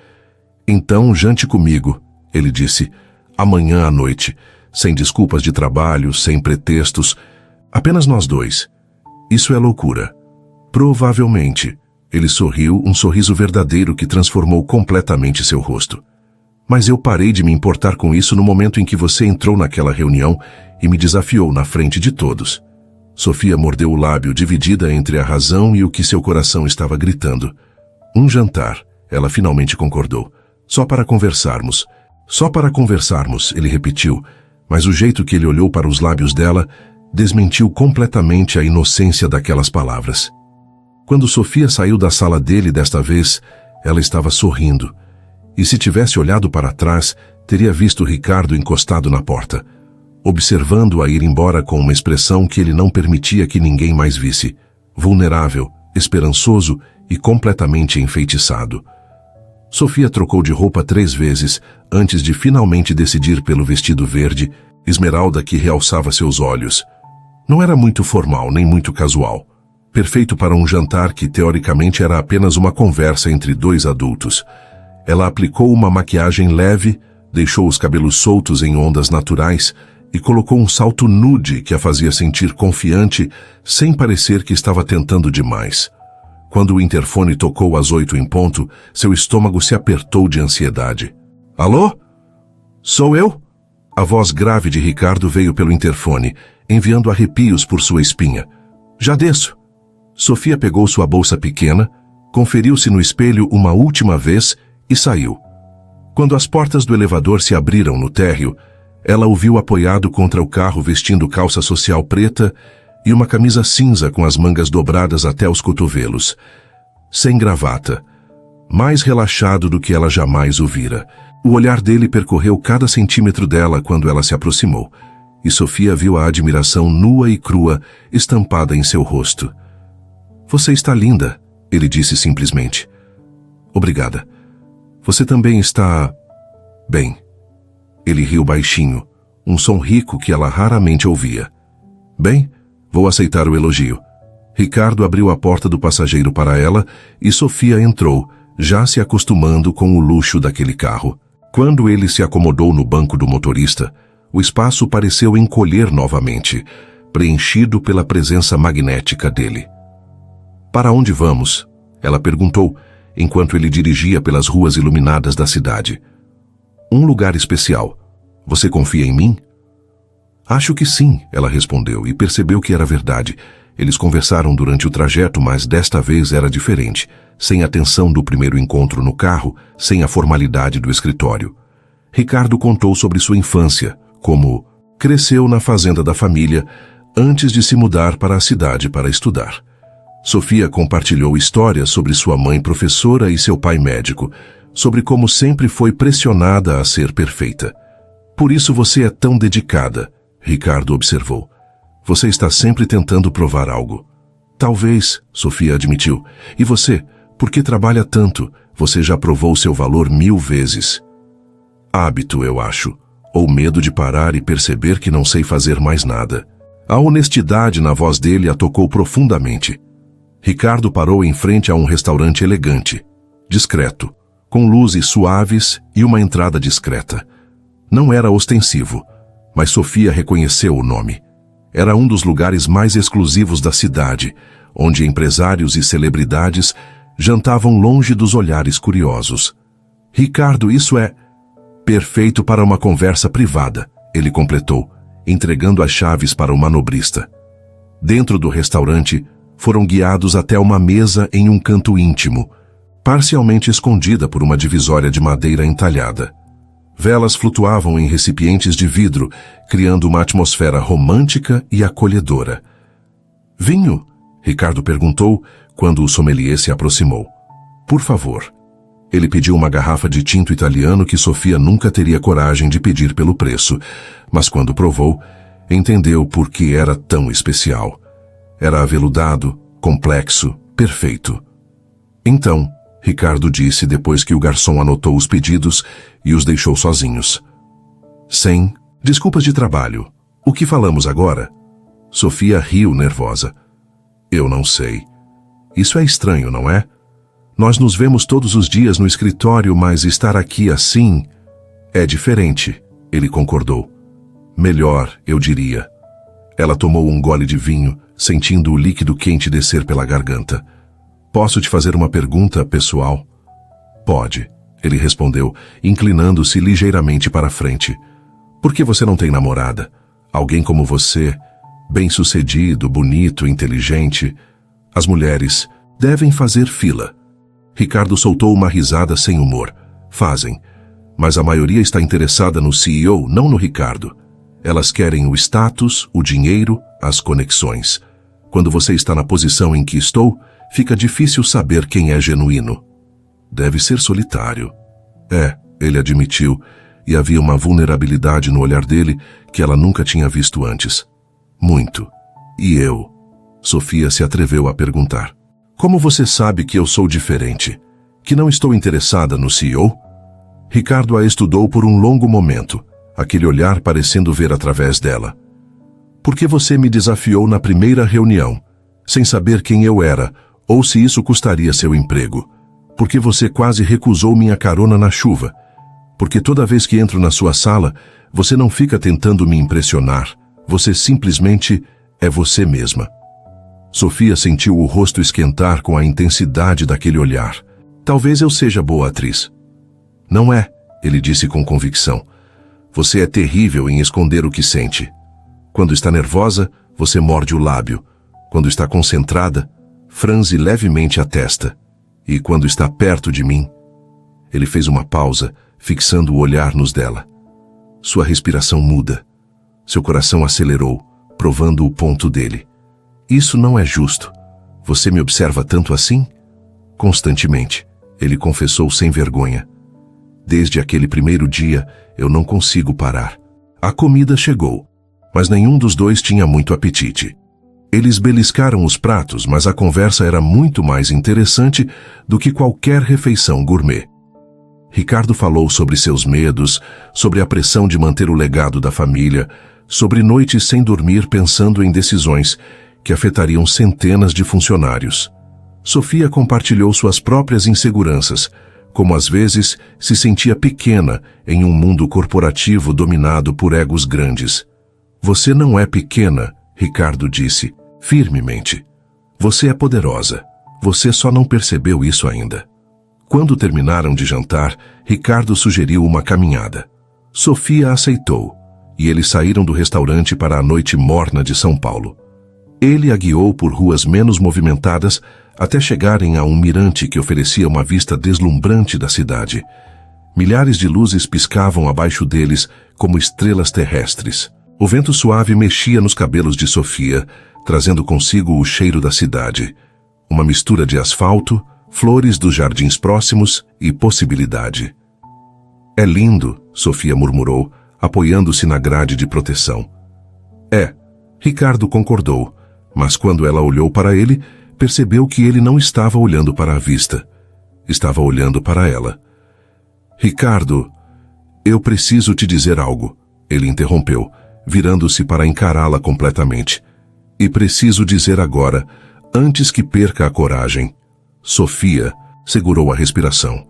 Então, jante comigo, ele disse, amanhã à noite, sem desculpas de trabalho, sem pretextos, apenas nós dois. Isso é loucura. Provavelmente. Ele sorriu, um sorriso verdadeiro que transformou completamente seu rosto. Mas eu parei de me importar com isso no momento em que você entrou naquela reunião e me desafiou na frente de todos. Sofia mordeu o lábio, dividida entre a razão e o que seu coração estava gritando. Um jantar, ela finalmente concordou. Só para conversarmos. Só para conversarmos, ele repetiu, mas o jeito que ele olhou para os lábios dela desmentiu completamente a inocência daquelas palavras. Quando Sofia saiu da sala dele desta vez, ela estava sorrindo. E se tivesse olhado para trás, teria visto Ricardo encostado na porta, observando-a ir embora com uma expressão que ele não permitia que ninguém mais visse, vulnerável, esperançoso e completamente enfeitiçado. Sofia trocou de roupa 3 vezes antes de finalmente decidir pelo vestido verde, esmeralda que realçava seus olhos. Não era muito formal nem muito casual. Perfeito para um jantar que teoricamente era apenas uma conversa entre 2 adultos. Ela aplicou uma maquiagem leve, deixou os cabelos soltos em ondas naturais e colocou um salto nude que a fazia sentir confiante sem parecer que estava tentando demais. Quando o interfone tocou às 8 em ponto, seu estômago se apertou de ansiedade. Alô? Sou eu? A voz grave de Ricardo veio pelo interfone, enviando arrepios por sua espinha. Já desço. Sofia pegou sua bolsa pequena, conferiu-se no espelho uma última vez e saiu. Quando as portas do elevador se abriram no térreo, ela o viu apoiado contra o carro vestindo calça social preta e uma camisa cinza com as mangas dobradas até os cotovelos. Sem gravata. Mais relaxado do que ela jamais o vira. O olhar dele percorreu cada centímetro dela quando ela se aproximou, e Sofia viu a admiração nua e crua estampada em seu rosto. Você está linda, ele disse simplesmente. Obrigada. Você também está... bem. Ele riu baixinho, um som rico que ela raramente ouvia. Bem, vou aceitar o elogio. Ricardo abriu a porta do passageiro para ela e Sofia entrou, já se acostumando com o luxo daquele carro. Quando ele se acomodou no banco do motorista, o espaço pareceu encolher novamente, preenchido pela presença magnética dele. Para onde vamos? Ela perguntou, enquanto ele dirigia pelas ruas iluminadas da cidade. Um lugar especial. Você confia em mim? Acho que sim, ela respondeu e percebeu que era verdade. Eles conversaram durante o trajeto, mas desta vez era diferente, sem a tensão do primeiro encontro no carro, sem a formalidade do escritório. Ricardo contou sobre sua infância, como cresceu na fazenda da família antes de se mudar para a cidade para estudar. Sofia compartilhou histórias sobre sua mãe professora e seu pai médico, sobre como sempre foi pressionada a ser perfeita. Por isso você é tão dedicada, Ricardo observou. Você está sempre tentando provar algo. Talvez, Sofia admitiu. E você, por que trabalha tanto? Você já provou seu valor 1000 vezes. Hábito, eu acho. Ou medo de parar e perceber que não sei fazer mais nada. A honestidade na voz dele a tocou profundamente. Ricardo parou em frente a um restaurante elegante, discreto, com luzes suaves e uma entrada discreta. Não era ostensivo, mas Sofia reconheceu o nome. Era um dos lugares mais exclusivos da cidade, onde empresários e celebridades jantavam longe dos olhares curiosos. Ricardo, isso é perfeito para uma conversa privada, ele completou, entregando as chaves para o manobrista. Dentro do restaurante, foram guiados até uma mesa em um canto íntimo, parcialmente escondida por uma divisória de madeira entalhada. Velas flutuavam em recipientes de vidro, criando uma atmosfera romântica e acolhedora. "Vinho?" Ricardo perguntou quando o sommelier se aproximou. "Por favor." Ele pediu uma garrafa de tinto italiano que Sofia nunca teria coragem de pedir pelo preço, mas quando provou, entendeu por que era tão especial. Era aveludado, complexo, perfeito. "Então," Ricardo disse depois que o garçom anotou os pedidos e os deixou sozinhos. "Sem desculpas de trabalho. O que falamos agora?" Sofia riu nervosa. "Eu não sei. Isso é estranho, não é? Nós nos vemos todos os dias no escritório, mas estar aqui assim é diferente," ele concordou. "Melhor, eu diria." Ela tomou um gole de vinho, sentindo o líquido quente descer pela garganta. "Posso te fazer uma pergunta pessoal?" "Pode," ele respondeu, inclinando-se ligeiramente para a frente. "Por que você não tem namorada? Alguém como você, bem-sucedido, bonito, inteligente. As mulheres devem fazer fila." Ricardo soltou uma risada sem humor. "Fazem. Mas a maioria está interessada no CEO, não no Ricardo. Elas querem o status, o dinheiro, as conexões. Quando você está na posição em que estou, fica difícil saber quem é genuíno." "Deve ser solitário." "É," ele admitiu, e havia uma vulnerabilidade no olhar dele que ela nunca tinha visto antes. "Muito. E eu?" Sofia se atreveu a perguntar. "Como você sabe que eu sou diferente? Que não estou interessada no CEO?" Ricardo a estudou por um longo momento, aquele olhar parecendo ver através dela. "Porque você me desafiou na primeira reunião, sem saber quem eu era, ou se isso custaria seu emprego. Porque você quase recusou minha carona na chuva. Porque toda vez que entro na sua sala, você não fica tentando me impressionar, você simplesmente é você mesma." Sofia sentiu o rosto esquentar com a intensidade daquele olhar. "Talvez eu seja boa atriz." "Não é," ele disse com convicção. "Você é terrível em esconder o que sente. Quando está nervosa, você morde o lábio. Quando está concentrada, franze levemente a testa. E quando está perto de mim..." Ele fez uma pausa, fixando o olhar nos dela. Sua respiração muda. Seu coração acelerou, provando o ponto dele. "Isso não é justo. Você me observa tanto assim?" "Constantemente," ele confessou sem vergonha. "Desde aquele primeiro dia, eu não consigo parar." A comida chegou, mas nenhum dos dois tinha muito apetite. Eles beliscaram os pratos, mas a conversa era muito mais interessante do que qualquer refeição gourmet. Ricardo falou sobre seus medos, sobre a pressão de manter o legado da família, sobre noites sem dormir pensando em decisões que afetariam centenas de funcionários. Sofia compartilhou suas próprias inseguranças, como às vezes se sentia pequena em um mundo corporativo dominado por egos grandes. "Você não é pequena," Ricardo disse, firmemente. "Você é poderosa. Você só não percebeu isso ainda." Quando terminaram de jantar, Ricardo sugeriu uma caminhada. Sofia aceitou, e eles saíram do restaurante para a noite morna de São Paulo. Ele a guiou por ruas menos movimentadas até chegarem a um mirante que oferecia uma vista deslumbrante da cidade. Milhares de luzes piscavam abaixo deles como estrelas terrestres. O vento suave mexia nos cabelos de Sofia, trazendo consigo o cheiro da cidade. Uma mistura de asfalto, flores dos jardins próximos e possibilidade. "É lindo," Sofia murmurou, apoiando-se na grade de proteção. "É," Ricardo concordou, mas quando ela olhou para ele, percebeu que ele não estava olhando para a vista. Estava olhando para ela. "Ricardo, eu preciso te dizer algo," ele interrompeu, virando-se para encará-la completamente. "E preciso dizer agora, antes que perca a coragem." Sofia segurou a respiração.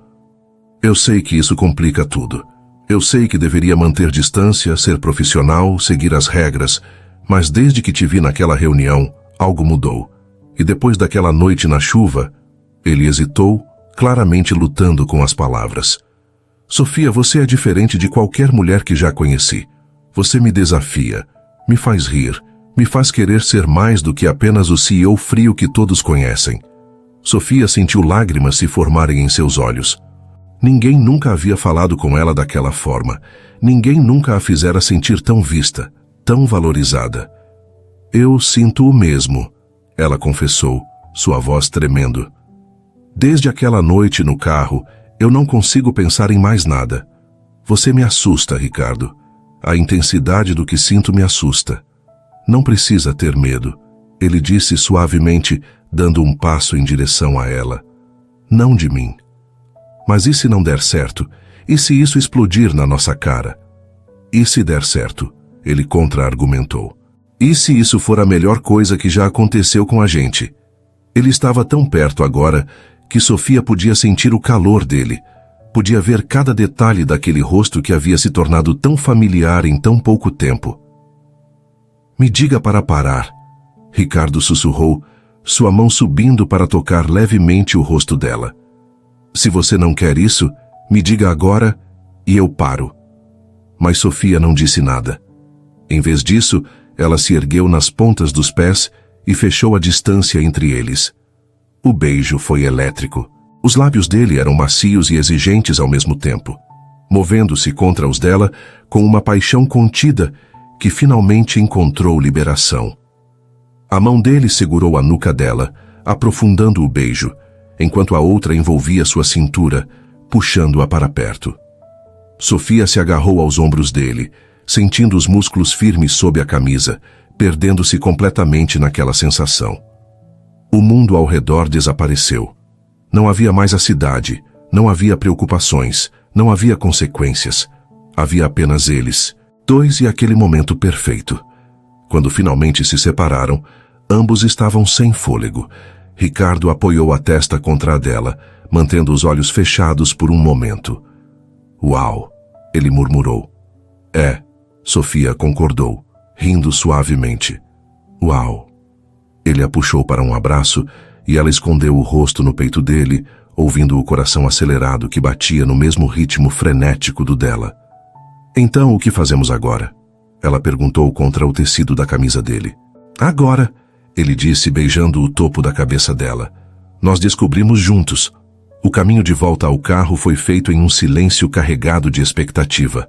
"Eu sei que isso complica tudo. Eu sei que deveria manter distância, ser profissional, seguir as regras, mas desde que te vi naquela reunião, algo mudou. E depois daquela noite na chuva..." Ele hesitou, claramente lutando com as palavras. "Sofia, você é diferente de qualquer mulher que já conheci. Você me desafia, me faz rir, Me faz querer ser mais do que apenas o CEO frio que todos conhecem. Sofia sentiu lágrimas se formarem em seus olhos. Ninguém nunca havia falado com ela daquela forma. Ninguém nunca a fizera sentir tão vista, tão valorizada. Eu sinto o mesmo, ela confessou, sua voz tremendo. Desde aquela noite no carro, eu não consigo pensar em mais nada. Você me assusta, Ricardo. A intensidade do que sinto me assusta. Não precisa ter medo, ele disse suavemente, dando um passo em direção a ela. Não de mim. Mas e se não der certo? E se isso explodir na nossa cara? E se der certo? Ele contra-argumentou. E se isso for a melhor coisa que já aconteceu com a gente? Ele estava tão perto agora que Sofia podia sentir o calor dele. Podia ver cada detalhe daquele rosto que havia se tornado tão familiar em tão pouco tempo. Me diga para parar, Ricardo sussurrou, sua mão subindo para tocar levemente o rosto dela. Se você não quer isso, me diga agora e eu paro. Mas Sofia não disse nada. Em vez disso, ela se ergueu nas pontas dos pés e fechou a distância entre eles. O beijo foi elétrico. Os lábios dele eram macios e exigentes ao mesmo tempo, movendo-se contra os dela com uma paixão contida que finalmente encontrou liberação. A mão dele segurou a nuca dela, aprofundando o beijo, enquanto a outra envolvia sua cintura, puxando-a para perto. Sofia se agarrou aos ombros dele, sentindo os músculos firmes sob a camisa, perdendo-se completamente naquela sensação. O mundo ao redor desapareceu. Não havia mais a cidade, não havia preocupações, não havia consequências. Havia apenas eles, dois e aquele momento perfeito. Quando finalmente se separaram, ambos estavam sem fôlego. Ricardo apoiou a testa contra a dela, mantendo os olhos fechados por um momento. Uau, ele murmurou. É, Sofia concordou, rindo suavemente. Uau. Ele a puxou para um abraço e ela escondeu o rosto no peito dele, ouvindo o coração acelerado que batia no mesmo ritmo frenético do dela. Então, o que fazemos agora? Ela perguntou contra o tecido da camisa dele. Agora, ele disse beijando o topo da cabeça dela. Nós descobrimos juntos. O caminho de volta ao carro foi feito em um silêncio carregado de expectativa.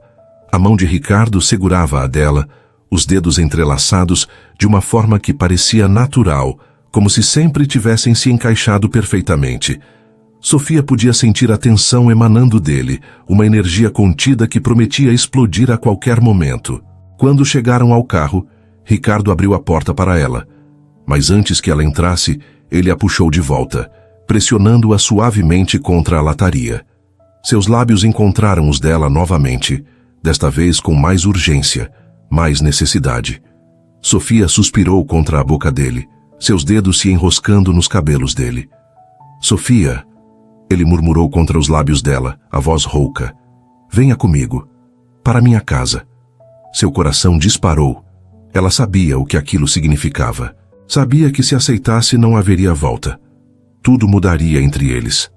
A mão de Ricardo segurava a dela, os dedos entrelaçados de uma forma que parecia natural, como se sempre tivessem se encaixado perfeitamente. Sofia podia sentir a tensão emanando dele, uma energia contida que prometia explodir a qualquer momento. Quando chegaram ao carro, Ricardo abriu a porta para ela. Mas antes que ela entrasse, ele a puxou de volta, pressionando-a suavemente contra a lataria. Seus lábios encontraram os dela novamente, desta vez com mais urgência, mais necessidade. Sofia suspirou contra a boca dele, seus dedos se enroscando nos cabelos dele. Sofia, ele murmurou contra os lábios dela, a voz rouca. Venha comigo, para minha casa. Seu coração disparou. Ela sabia o que aquilo significava. Sabia que se aceitasse não haveria volta. Tudo mudaria entre eles.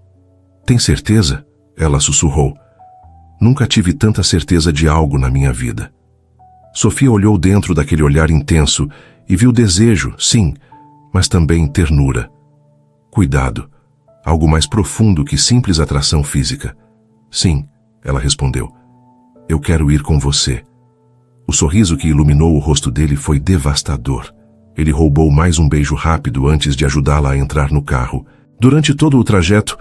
Tem certeza? Ela sussurrou. Nunca tive tanta certeza de algo na minha vida. Sofia olhou dentro daquele olhar intenso e viu desejo, sim, mas também ternura. Cuidado, algo mais profundo que simples atração física. Sim, ela respondeu. Eu quero ir com você. O sorriso que iluminou o rosto dele foi devastador. Ele roubou mais um beijo rápido antes de ajudá-la a entrar no carro. Durante todo o trajeto,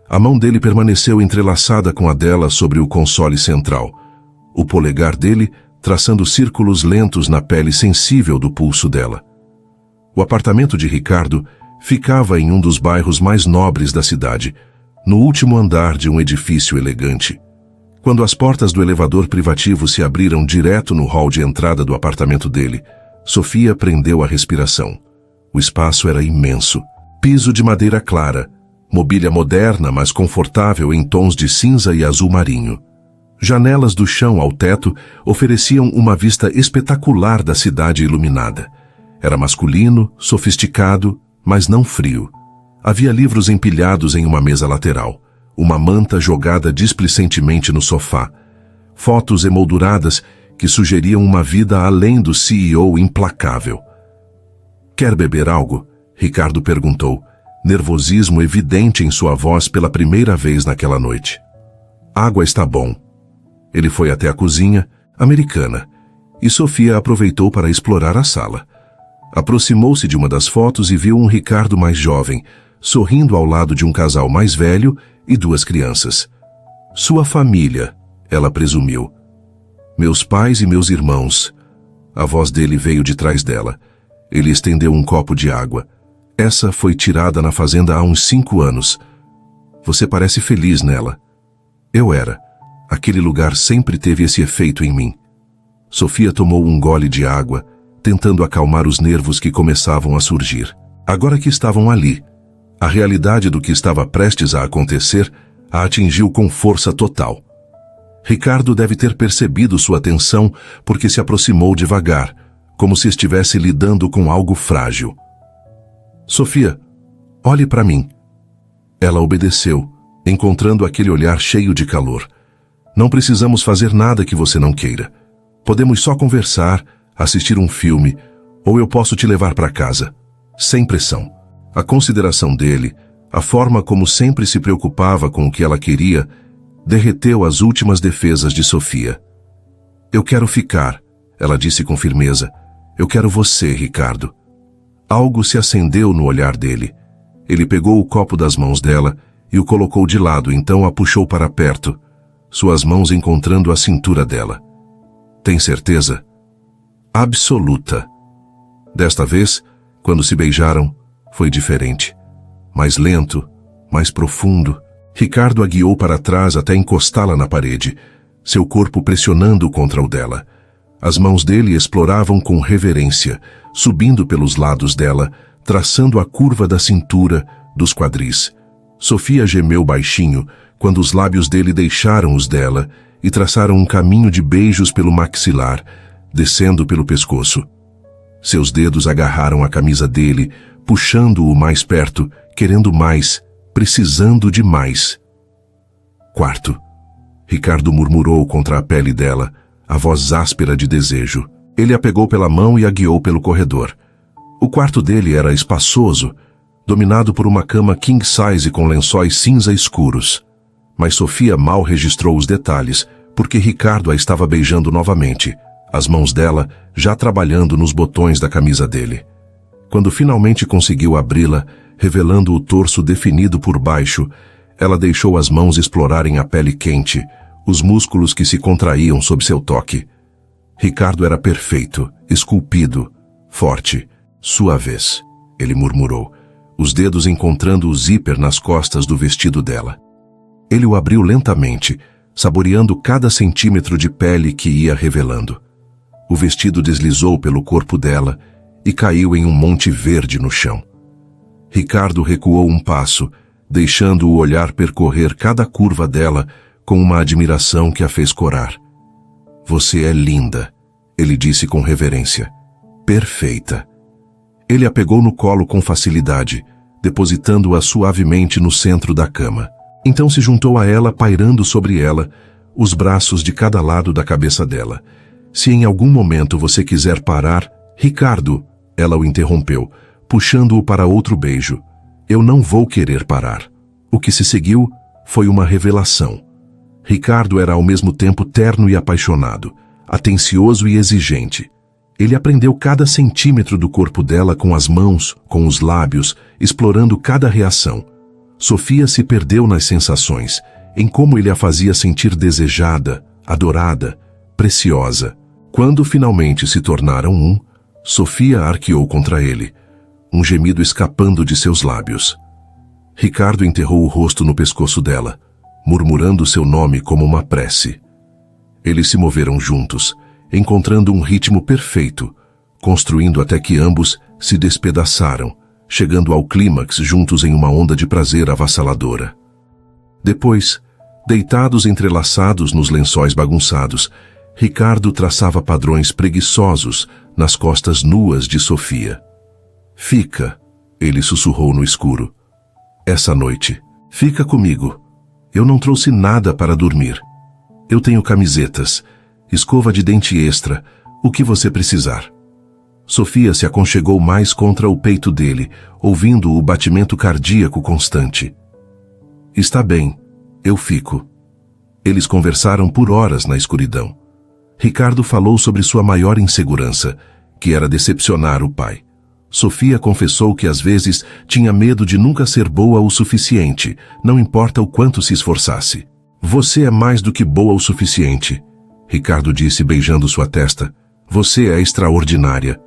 a mão dele permaneceu entrelaçada com a dela sobre o console central. O polegar dele traçando círculos lentos na pele sensível do pulso dela. O apartamento de Ricardo ficava em um dos bairros mais nobres da cidade, no último andar de um edifício elegante. Quando as portas do elevador privativo se abriram direto no hall de entrada do apartamento dele, Sofia prendeu a respiração. O espaço era imenso. Piso de madeira clara, mobília moderna, mas confortável em tons de cinza e azul marinho. Janelas do chão ao teto ofereciam uma vista espetacular da cidade iluminada. Era masculino, sofisticado, mas não frio. Havia livros empilhados em uma mesa lateral, uma manta jogada displicentemente no sofá, fotos emolduradas que sugeriam uma vida além do CEO implacável. Quer beber algo? Ricardo perguntou, nervosismo evidente em sua voz pela primeira vez naquela noite. Água está bom. Ele foi até a cozinha, americana, e Sofia aproveitou para explorar a sala. Aproximou-se de uma das fotos e viu um Ricardo mais jovem, sorrindo ao lado de um casal mais velho e duas crianças. Sua família, ela presumiu. Meus pais e meus irmãos. A voz dele veio de trás dela. Ele estendeu um copo de água. Essa foi tirada na fazenda há uns 5 anos. Você parece feliz nela. Eu era. Aquele lugar sempre teve esse efeito em mim. Sofia tomou um gole de água, tentando acalmar os nervos que começavam a surgir. Agora que estavam ali, a realidade do que estava prestes a acontecer a atingiu com força total. Ricardo deve ter percebido sua tensão porque se aproximou devagar, como se estivesse lidando com algo frágil. Sofia, olhe para mim. Ela obedeceu, encontrando aquele olhar cheio de calor. Não precisamos fazer nada que você não queira. Podemos só conversar, assistir um filme, ou eu posso te levar para casa. Sem pressão. A consideração dele, a forma como sempre se preocupava com o que ela queria, derreteu as últimas defesas de Sofia. Eu quero ficar, ela disse com firmeza. Eu quero você, Ricardo. Algo se acendeu no olhar dele. Ele pegou o copo das mãos dela e o colocou de lado, então a puxou para perto, suas mãos encontrando a cintura dela. Tem certeza? Absoluta. Desta vez, quando se beijaram, foi diferente. Mais lento, mais profundo. Ricardo a guiou para trás até encostá-la na parede, seu corpo pressionando contra o dela. As mãos dele exploravam com reverência, subindo pelos lados dela, traçando a curva da cintura, dos quadris. Sofia gemeu baixinho quando os lábios dele deixaram os dela e traçaram um caminho de beijos pelo maxilar, descendo pelo pescoço. Seus dedos agarraram a camisa dele, puxando-o mais perto, querendo mais, precisando de mais. Quarto. Ricardo murmurou contra a pele dela, a voz áspera de desejo. Ele a pegou pela mão e a guiou pelo corredor. O quarto dele era espaçoso, dominado por uma cama king size com lençóis cinza escuros. Mas Sofia mal registrou os detalhes, porque Ricardo a estava beijando novamente, as mãos dela já trabalhando nos botões da camisa dele. Quando finalmente conseguiu abri-la, revelando o torso definido por baixo, ela deixou as mãos explorarem a pele quente, os músculos que se contraíam sob seu toque. Ricardo era perfeito, esculpido, forte. Sua vez, ele murmurou, os dedos encontrando o zíper nas costas do vestido dela. Ele o abriu lentamente, saboreando cada centímetro de pele que ia revelando. O vestido deslizou pelo corpo dela e caiu em um monte verde no chão. Ricardo recuou um passo, deixando o olhar percorrer cada curva dela com uma admiração que a fez corar. Você é linda, ele disse com reverência. Perfeita. Ele a pegou no colo com facilidade, depositando-a suavemente no centro da cama. Então se juntou a ela, pairando sobre ela, os braços de cada lado da cabeça dela. Se em algum momento você quiser parar, Ricardo, ela o interrompeu, puxando-o para outro beijo. Eu não vou querer parar. O que se seguiu foi uma revelação. Ricardo era ao mesmo tempo terno e apaixonado, atencioso e exigente. Ele aprendeu cada centímetro do corpo dela com as mãos, com os lábios, explorando cada reação. Sofia se perdeu nas sensações, em como ele a fazia sentir desejada, adorada, preciosa. Quando finalmente se tornaram um, Sofia arqueou contra ele, um gemido escapando de seus lábios. Ricardo enterrou o rosto no pescoço dela, murmurando seu nome como uma prece. Eles se moveram juntos, encontrando um ritmo perfeito, construindo até que ambos se despedaçaram, chegando ao clímax juntos em uma onda de prazer avassaladora. Depois, deitados entrelaçados nos lençóis bagunçados, Ricardo traçava padrões preguiçosos nas costas nuas de Sofia. Fica, ele sussurrou no escuro. Essa noite, fica comigo. Eu não trouxe nada para dormir. Eu tenho camisetas, escova de dente extra, o que você precisar. Sofia se aconchegou mais contra o peito dele, ouvindo o batimento cardíaco constante. Está bem, eu fico. Eles conversaram por horas na escuridão. Ricardo falou sobre sua maior insegurança, que era decepcionar o pai. Sofia confessou que às vezes tinha medo de nunca ser boa o suficiente, não importa o quanto se esforçasse. Você é mais do que boa o suficiente, Ricardo disse beijando sua testa. Você é extraordinária.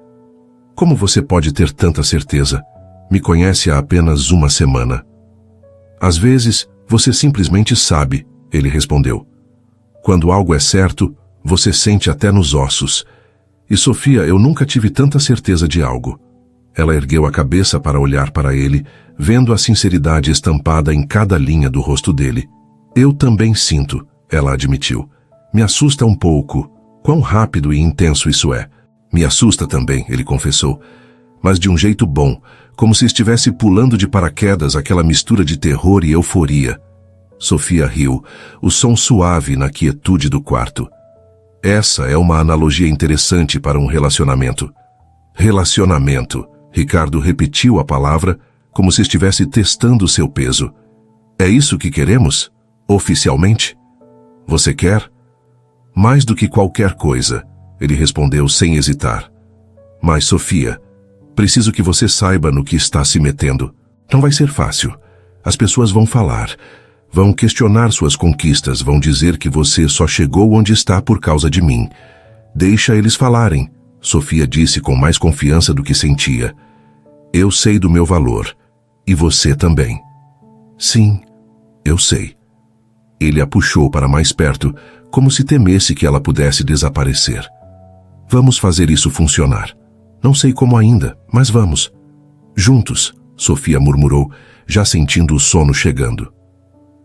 Como você pode ter tanta certeza? Me conhece há apenas uma semana. Às vezes, você simplesmente sabe, ele respondeu. Quando algo é certo, você sente até nos ossos. E Sofia, eu nunca tive tanta certeza de algo. Ela ergueu a cabeça para olhar para ele, vendo a sinceridade estampada em cada linha do rosto dele. Eu também sinto, ela admitiu. Me assusta um pouco. Quão rápido e intenso isso é. Me assusta também, ele confessou. Mas de um jeito bom, como se estivesse pulando de paraquedas aquela mistura de terror e euforia. Sofia riu, o som suave na quietude do quarto. Essa é uma analogia interessante para um relacionamento. Relacionamento. Ricardo repetiu a palavra como se estivesse testando seu peso. É isso que queremos? Oficialmente? Você quer? Mais do que qualquer coisa, ele respondeu sem hesitar. Mas, Sofia, preciso que você saiba no que está se metendo. Não vai ser fácil. As pessoas vão falar, vão questionar suas conquistas, vão dizer que você só chegou onde está por causa de mim. Deixa eles falarem, Sofia disse com mais confiança do que sentia. Eu sei do meu valor. E você também. Sim, eu sei. Ele a puxou para mais perto, como se temesse que ela pudesse desaparecer. Vamos fazer isso funcionar. Não sei como ainda, mas vamos. Juntos, Sofia murmurou, já sentindo o sono chegando.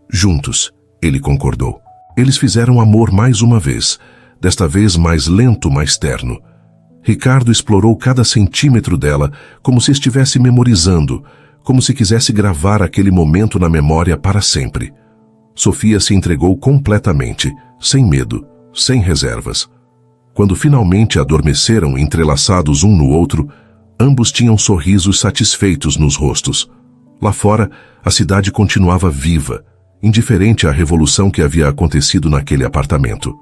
Juntos, ele concordou. Eles fizeram amor mais uma vez, desta vez mais lento, mais terno. Ricardo explorou cada centímetro dela, como se estivesse memorizando, como se quisesse gravar aquele momento na memória para sempre. Sofia se entregou completamente, sem medo, sem reservas. Quando finalmente adormeceram entrelaçados um no outro, ambos tinham sorrisos satisfeitos nos rostos. Lá fora, a cidade continuava viva, indiferente à revolução que havia acontecido naquele apartamento.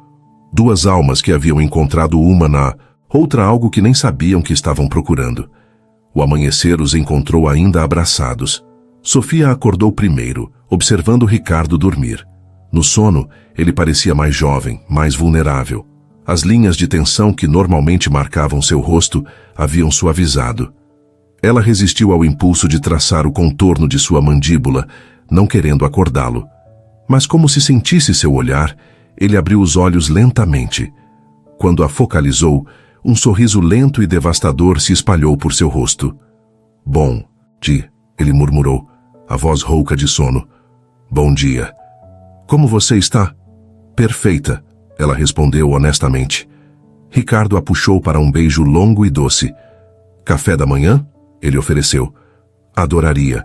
Duas almas que haviam encontrado uma na outra algo que nem sabiam que estavam procurando. O amanhecer os encontrou ainda abraçados. Sofia acordou primeiro, observando Ricardo dormir. No sono, ele parecia mais jovem, mais vulnerável. As linhas de tensão que normalmente marcavam seu rosto haviam suavizado. Ela resistiu ao impulso de traçar o contorno de sua mandíbula, não querendo acordá-lo. Mas como se sentisse seu olhar, ele abriu os olhos lentamente. Quando a focalizou, um sorriso lento e devastador se espalhou por seu rosto. Bom, ele murmurou, a voz rouca de sono. Bom dia. Como você está? Perfeita, ela respondeu honestamente. Ricardo a puxou para um beijo longo e doce. Café da manhã? Ele ofereceu. Adoraria.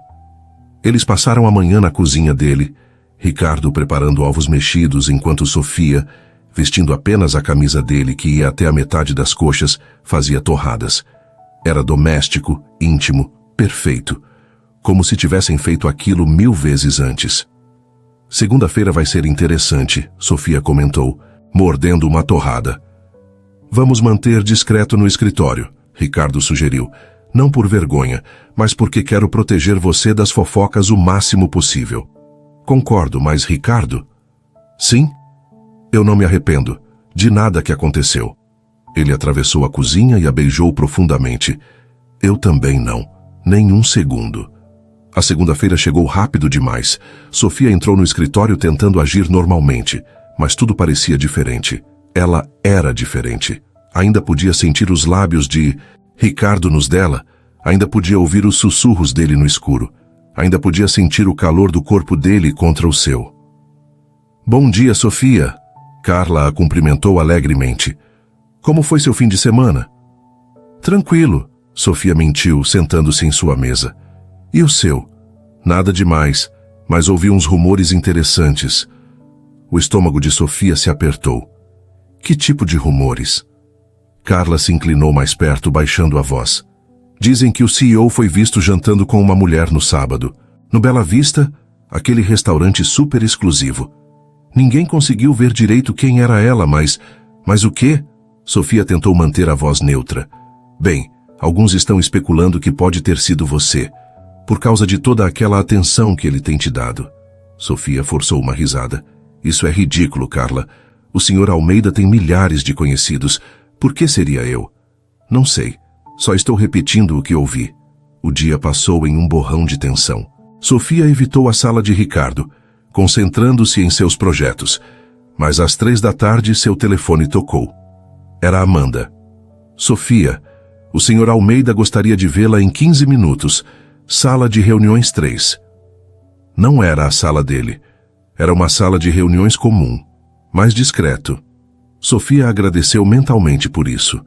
Eles passaram a manhã na cozinha dele, Ricardo preparando ovos mexidos enquanto Sofia, vestindo apenas a camisa dele que ia até a metade das coxas, fazia torradas. Era doméstico, íntimo, perfeito. Como se tivessem feito aquilo 1000 vezes antes. Segunda-feira vai ser interessante, Sofia comentou, mordendo uma torrada. Vamos manter discreto no escritório, Ricardo sugeriu. Não por vergonha, mas porque quero proteger você das fofocas o máximo possível. Concordo, mas Ricardo? Sim? Eu não me arrependo de nada que aconteceu. Ele atravessou a cozinha e a beijou profundamente. Eu também não, nem um segundo. A segunda-feira chegou rápido demais. Sofia entrou no escritório tentando agir normalmente, mas tudo parecia diferente. Ela era diferente. Ainda podia sentir os lábios de Ricardo nos dela, ainda podia ouvir os sussurros dele no escuro, ainda podia sentir o calor do corpo dele contra o seu. Bom dia, Sofia. Carla a cumprimentou alegremente. Como foi seu fim de semana? Tranquilo, Sofia mentiu, sentando-se em sua mesa. E o seu? Nada demais, mas ouvi uns rumores interessantes. O estômago de Sofia se apertou. Que tipo de rumores? Carla se inclinou mais perto, baixando a voz. Dizem que o CEO foi visto jantando com uma mulher no sábado, no Bela Vista, aquele restaurante super exclusivo. Ninguém conseguiu ver direito quem era ela, mas o quê? Sofia tentou manter a voz neutra. Bem, alguns estão especulando que pode ter sido você, por causa de toda aquela atenção que ele tem te dado. Sofia forçou uma risada. Isso é ridículo, Carla. O Sr. Almeida tem milhares de conhecidos. Por que seria eu? Não sei. Só estou repetindo o que ouvi. O dia passou em um borrão de tensão. Sofia evitou a sala de Ricardo, concentrando-se em seus projetos. Mas às 3 da tarde seu telefone tocou. Era Amanda. Sofia, o Sr. Almeida gostaria de vê-la em 15 minutos. Sala de reuniões 3. Não era a sala dele. Era uma sala de reuniões comum, mais discreto. Sofia agradeceu mentalmente por isso.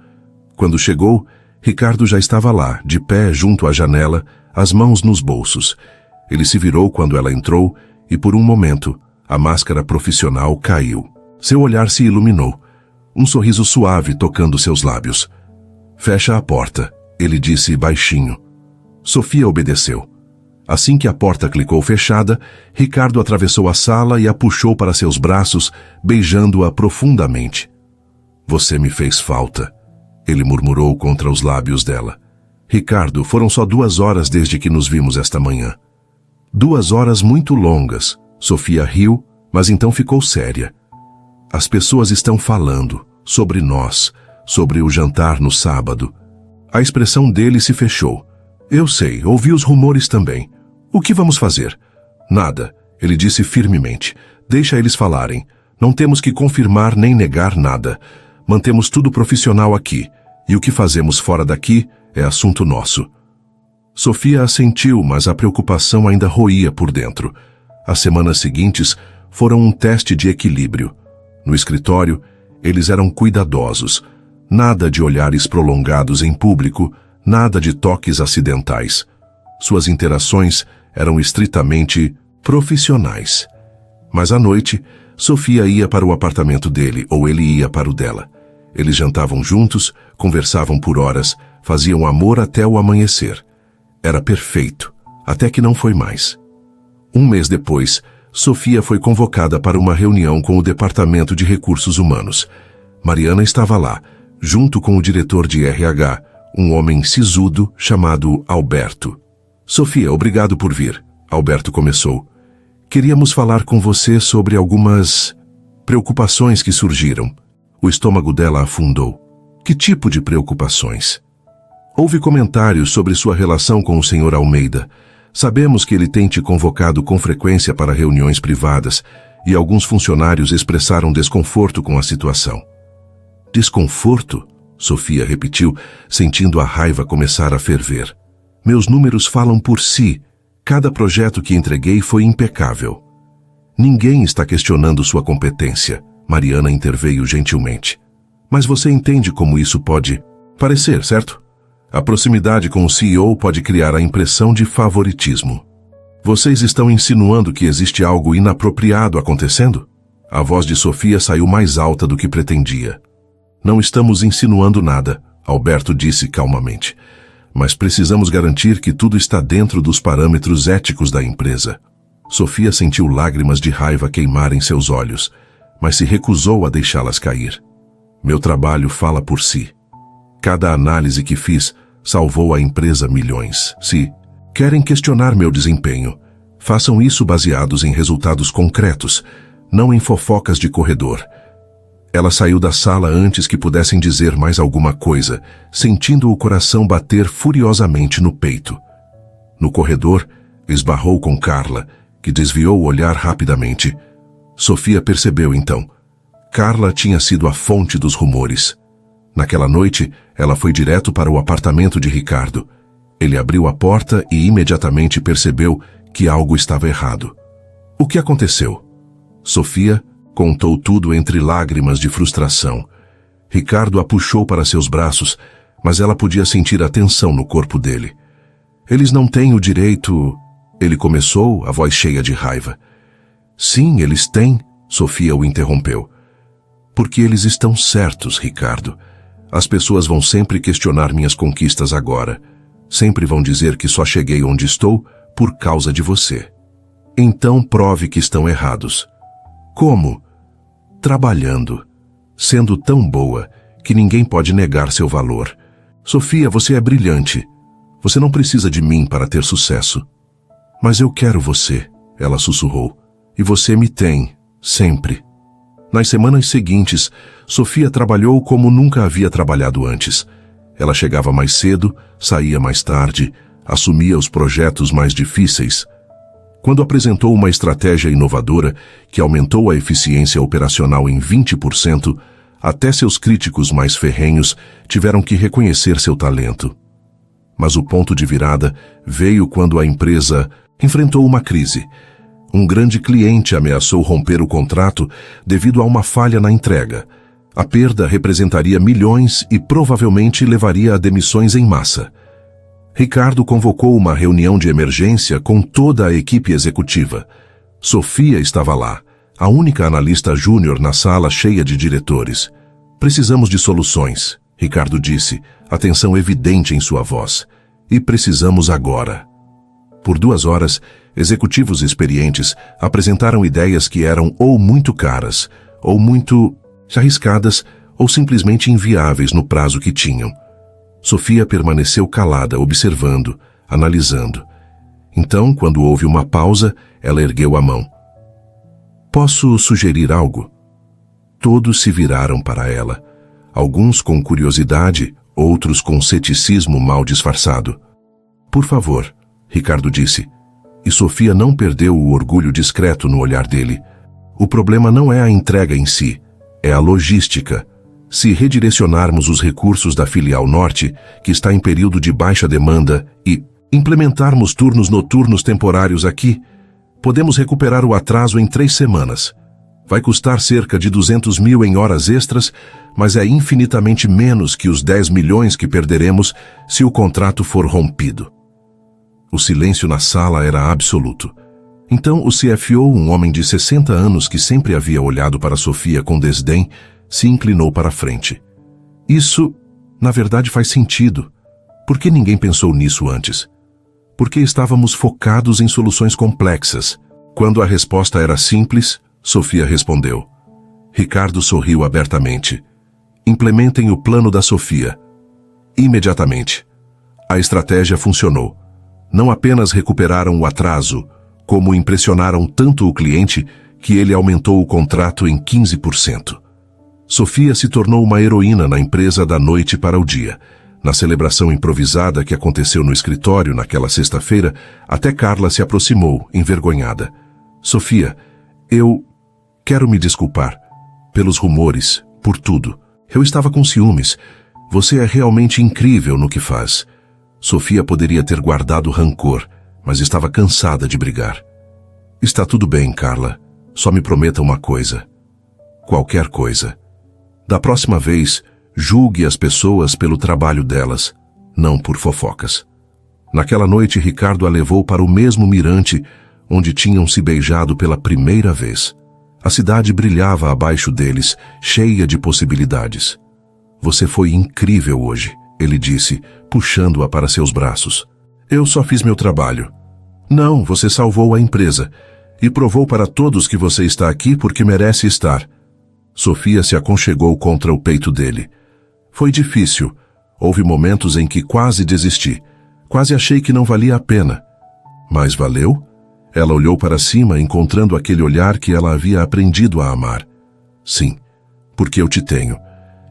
Quando chegou, Ricardo já estava lá, de pé junto à janela, as mãos nos bolsos. Ele se virou quando ela entrou e, por um momento, a máscara profissional caiu. Seu olhar se iluminou, um sorriso suave tocando seus lábios. Fecha a porta, ele disse baixinho. Sofia obedeceu. Assim que a porta clicou fechada, Ricardo atravessou a sala e a puxou para seus braços, beijando-a profundamente. Você me fez falta, ele murmurou contra os lábios dela. Ricardo, foram só 2 horas desde que nos vimos esta manhã. 2 horas muito longas. Sofia riu, mas então ficou séria. As pessoas estão falando sobre nós, sobre o jantar no sábado. A expressão dele se fechou. Eu sei, ouvi os rumores também. O que vamos fazer? Nada, ele disse firmemente. Deixa eles falarem. Não temos que confirmar nem negar nada. Mantemos tudo profissional aqui. E o que fazemos fora daqui é assunto nosso. Sofia assentiu, mas a preocupação ainda roía por dentro. As semanas seguintes foram um teste de equilíbrio. No escritório, eles eram cuidadosos. Nada de olhares prolongados em público, nada de toques acidentais. Suas interações eram estritamente profissionais. Mas à noite, Sofia ia para o apartamento dele ou ele ia para o dela. Eles jantavam juntos, conversavam por horas, faziam amor até o amanhecer. Era perfeito, até que não foi mais. Um mês depois, Sofia foi convocada para uma reunião com o Departamento de Recursos Humanos. Mariana estava lá, junto com o diretor de RH, um homem sisudo chamado Alberto. Sofia, obrigado por vir, Alberto começou. Queríamos falar com você sobre algumas preocupações que surgiram. O estômago dela afundou. Que tipo de preocupações? Houve comentários sobre sua relação com o Sr. Almeida. Sabemos que ele tem te convocado com frequência para reuniões privadas e alguns funcionários expressaram desconforto com a situação. Desconforto? Sofia repetiu, sentindo a raiva começar a ferver. Meus números falam por si. Cada projeto que entreguei foi impecável. Ninguém está questionando sua competência. Mariana interveio gentilmente. Mas você entende como isso pode parecer, certo? A proximidade com o CEO pode criar a impressão de favoritismo. Vocês estão insinuando que existe algo inapropriado acontecendo? A voz de Sofia saiu mais alta do que pretendia. Não estamos insinuando nada, Alberto disse calmamente. Mas precisamos garantir que tudo está dentro dos parâmetros éticos da empresa. Sofia sentiu lágrimas de raiva queimar em seus olhos, mas se recusou a deixá-las cair. Meu trabalho fala por si. Cada análise que fiz salvou a empresa milhões. Se querem questionar meu desempenho, façam isso baseados em resultados concretos, não em fofocas de corredor. Ela saiu da sala antes que pudessem dizer mais alguma coisa, sentindo o coração bater furiosamente no peito. No corredor, esbarrou com Carla, que desviou o olhar rapidamente. Sofia percebeu então. Carla tinha sido a fonte dos rumores. Naquela noite, ela foi direto para o apartamento de Ricardo. Ele abriu a porta e imediatamente percebeu que algo estava errado. O que aconteceu? Sofia contou tudo entre lágrimas de frustração. Ricardo a puxou para seus braços, mas ela podia sentir a tensão no corpo dele. Eles não têm o direito... Ele começou, a voz cheia de raiva. Sim, eles têm, Sofia o interrompeu. Porque eles estão certos, Ricardo. As pessoas vão sempre questionar minhas conquistas agora. Sempre vão dizer que só cheguei onde estou por causa de você. Então prove que estão errados. Como? Trabalhando. Sendo tão boa que ninguém pode negar seu valor. Sofia, você é brilhante. Você não precisa de mim para ter sucesso. Mas eu quero você, ela sussurrou. E você me tem, sempre. Nas semanas seguintes, Sofia trabalhou como nunca havia trabalhado antes. Ela chegava mais cedo, saía mais tarde, assumia os projetos mais difíceis. Quando apresentou uma estratégia inovadora que aumentou a eficiência operacional em 20%, até seus críticos mais ferrenhos tiveram que reconhecer seu talento. Mas o ponto de virada veio quando a empresa enfrentou uma crise. Um grande cliente ameaçou romper o contrato devido a uma falha na entrega. A perda representaria milhões e provavelmente levaria a demissões em massa. Ricardo convocou uma reunião de emergência com toda a equipe executiva. Sofia estava lá, a única analista júnior na sala cheia de diretores. Precisamos de soluções, Ricardo disse, a tensão evidente em sua voz. E precisamos agora. Por 2 horas, executivos experientes apresentaram ideias que eram ou muito caras, ou muito arriscadas, ou simplesmente inviáveis no prazo que tinham. Sofia permaneceu calada, observando, analisando. Então, quando houve uma pausa, ela ergueu a mão. Posso sugerir algo? Todos se viraram para ela. Alguns com curiosidade, outros com ceticismo mal disfarçado. Por favor, Ricardo disse. E Sofia não perdeu o orgulho discreto no olhar dele. O problema não é a entrega em si, é a logística. Se redirecionarmos os recursos da filial norte, que está em período de baixa demanda, e implementarmos turnos noturnos temporários aqui, podemos recuperar o atraso em 3 semanas. Vai custar cerca de 200 mil em horas extras, mas é infinitamente menos que os 10 milhões que perderemos se o contrato for rompido. O silêncio na sala era absoluto. Então o CFO, um homem de 60 anos que sempre havia olhado para Sofia com desdém, se inclinou para a frente. Isso, na verdade, faz sentido. Por que ninguém pensou nisso antes? Porque estávamos focados em soluções complexas. Quando a resposta era simples, Sofia respondeu. Ricardo sorriu abertamente. Implementem o plano da Sofia. Imediatamente. A estratégia funcionou. Não apenas recuperaram o atraso, como impressionaram tanto o cliente que ele aumentou o contrato em 15%. Sofia se tornou uma heroína na empresa da noite para o dia. Na celebração improvisada que aconteceu no escritório naquela sexta-feira, até Carla se aproximou, envergonhada. Sofia, eu quero me desculpar. Pelos rumores, por tudo. Eu estava com ciúmes. Você é realmente incrível no que faz. Sofia poderia ter guardado rancor, mas estava cansada de brigar. Está tudo bem, Carla. Só me prometa uma coisa. Qualquer coisa. Da próxima vez, julgue as pessoas pelo trabalho delas, não por fofocas. Naquela noite, Ricardo a levou para o mesmo mirante onde tinham se beijado pela primeira vez. A cidade brilhava abaixo deles, cheia de possibilidades. Você foi incrível hoje, ele disse, puxando-a para seus braços. Eu só fiz meu trabalho. Não, você salvou a empresa e provou para todos que você está aqui porque merece estar. Sofia se aconchegou contra o peito dele. Foi difícil. Houve momentos em que quase desisti. Quase achei que não valia a pena. Mas valeu? Ela olhou para cima, encontrando aquele olhar que ela havia aprendido a amar. Sim, porque eu te tenho.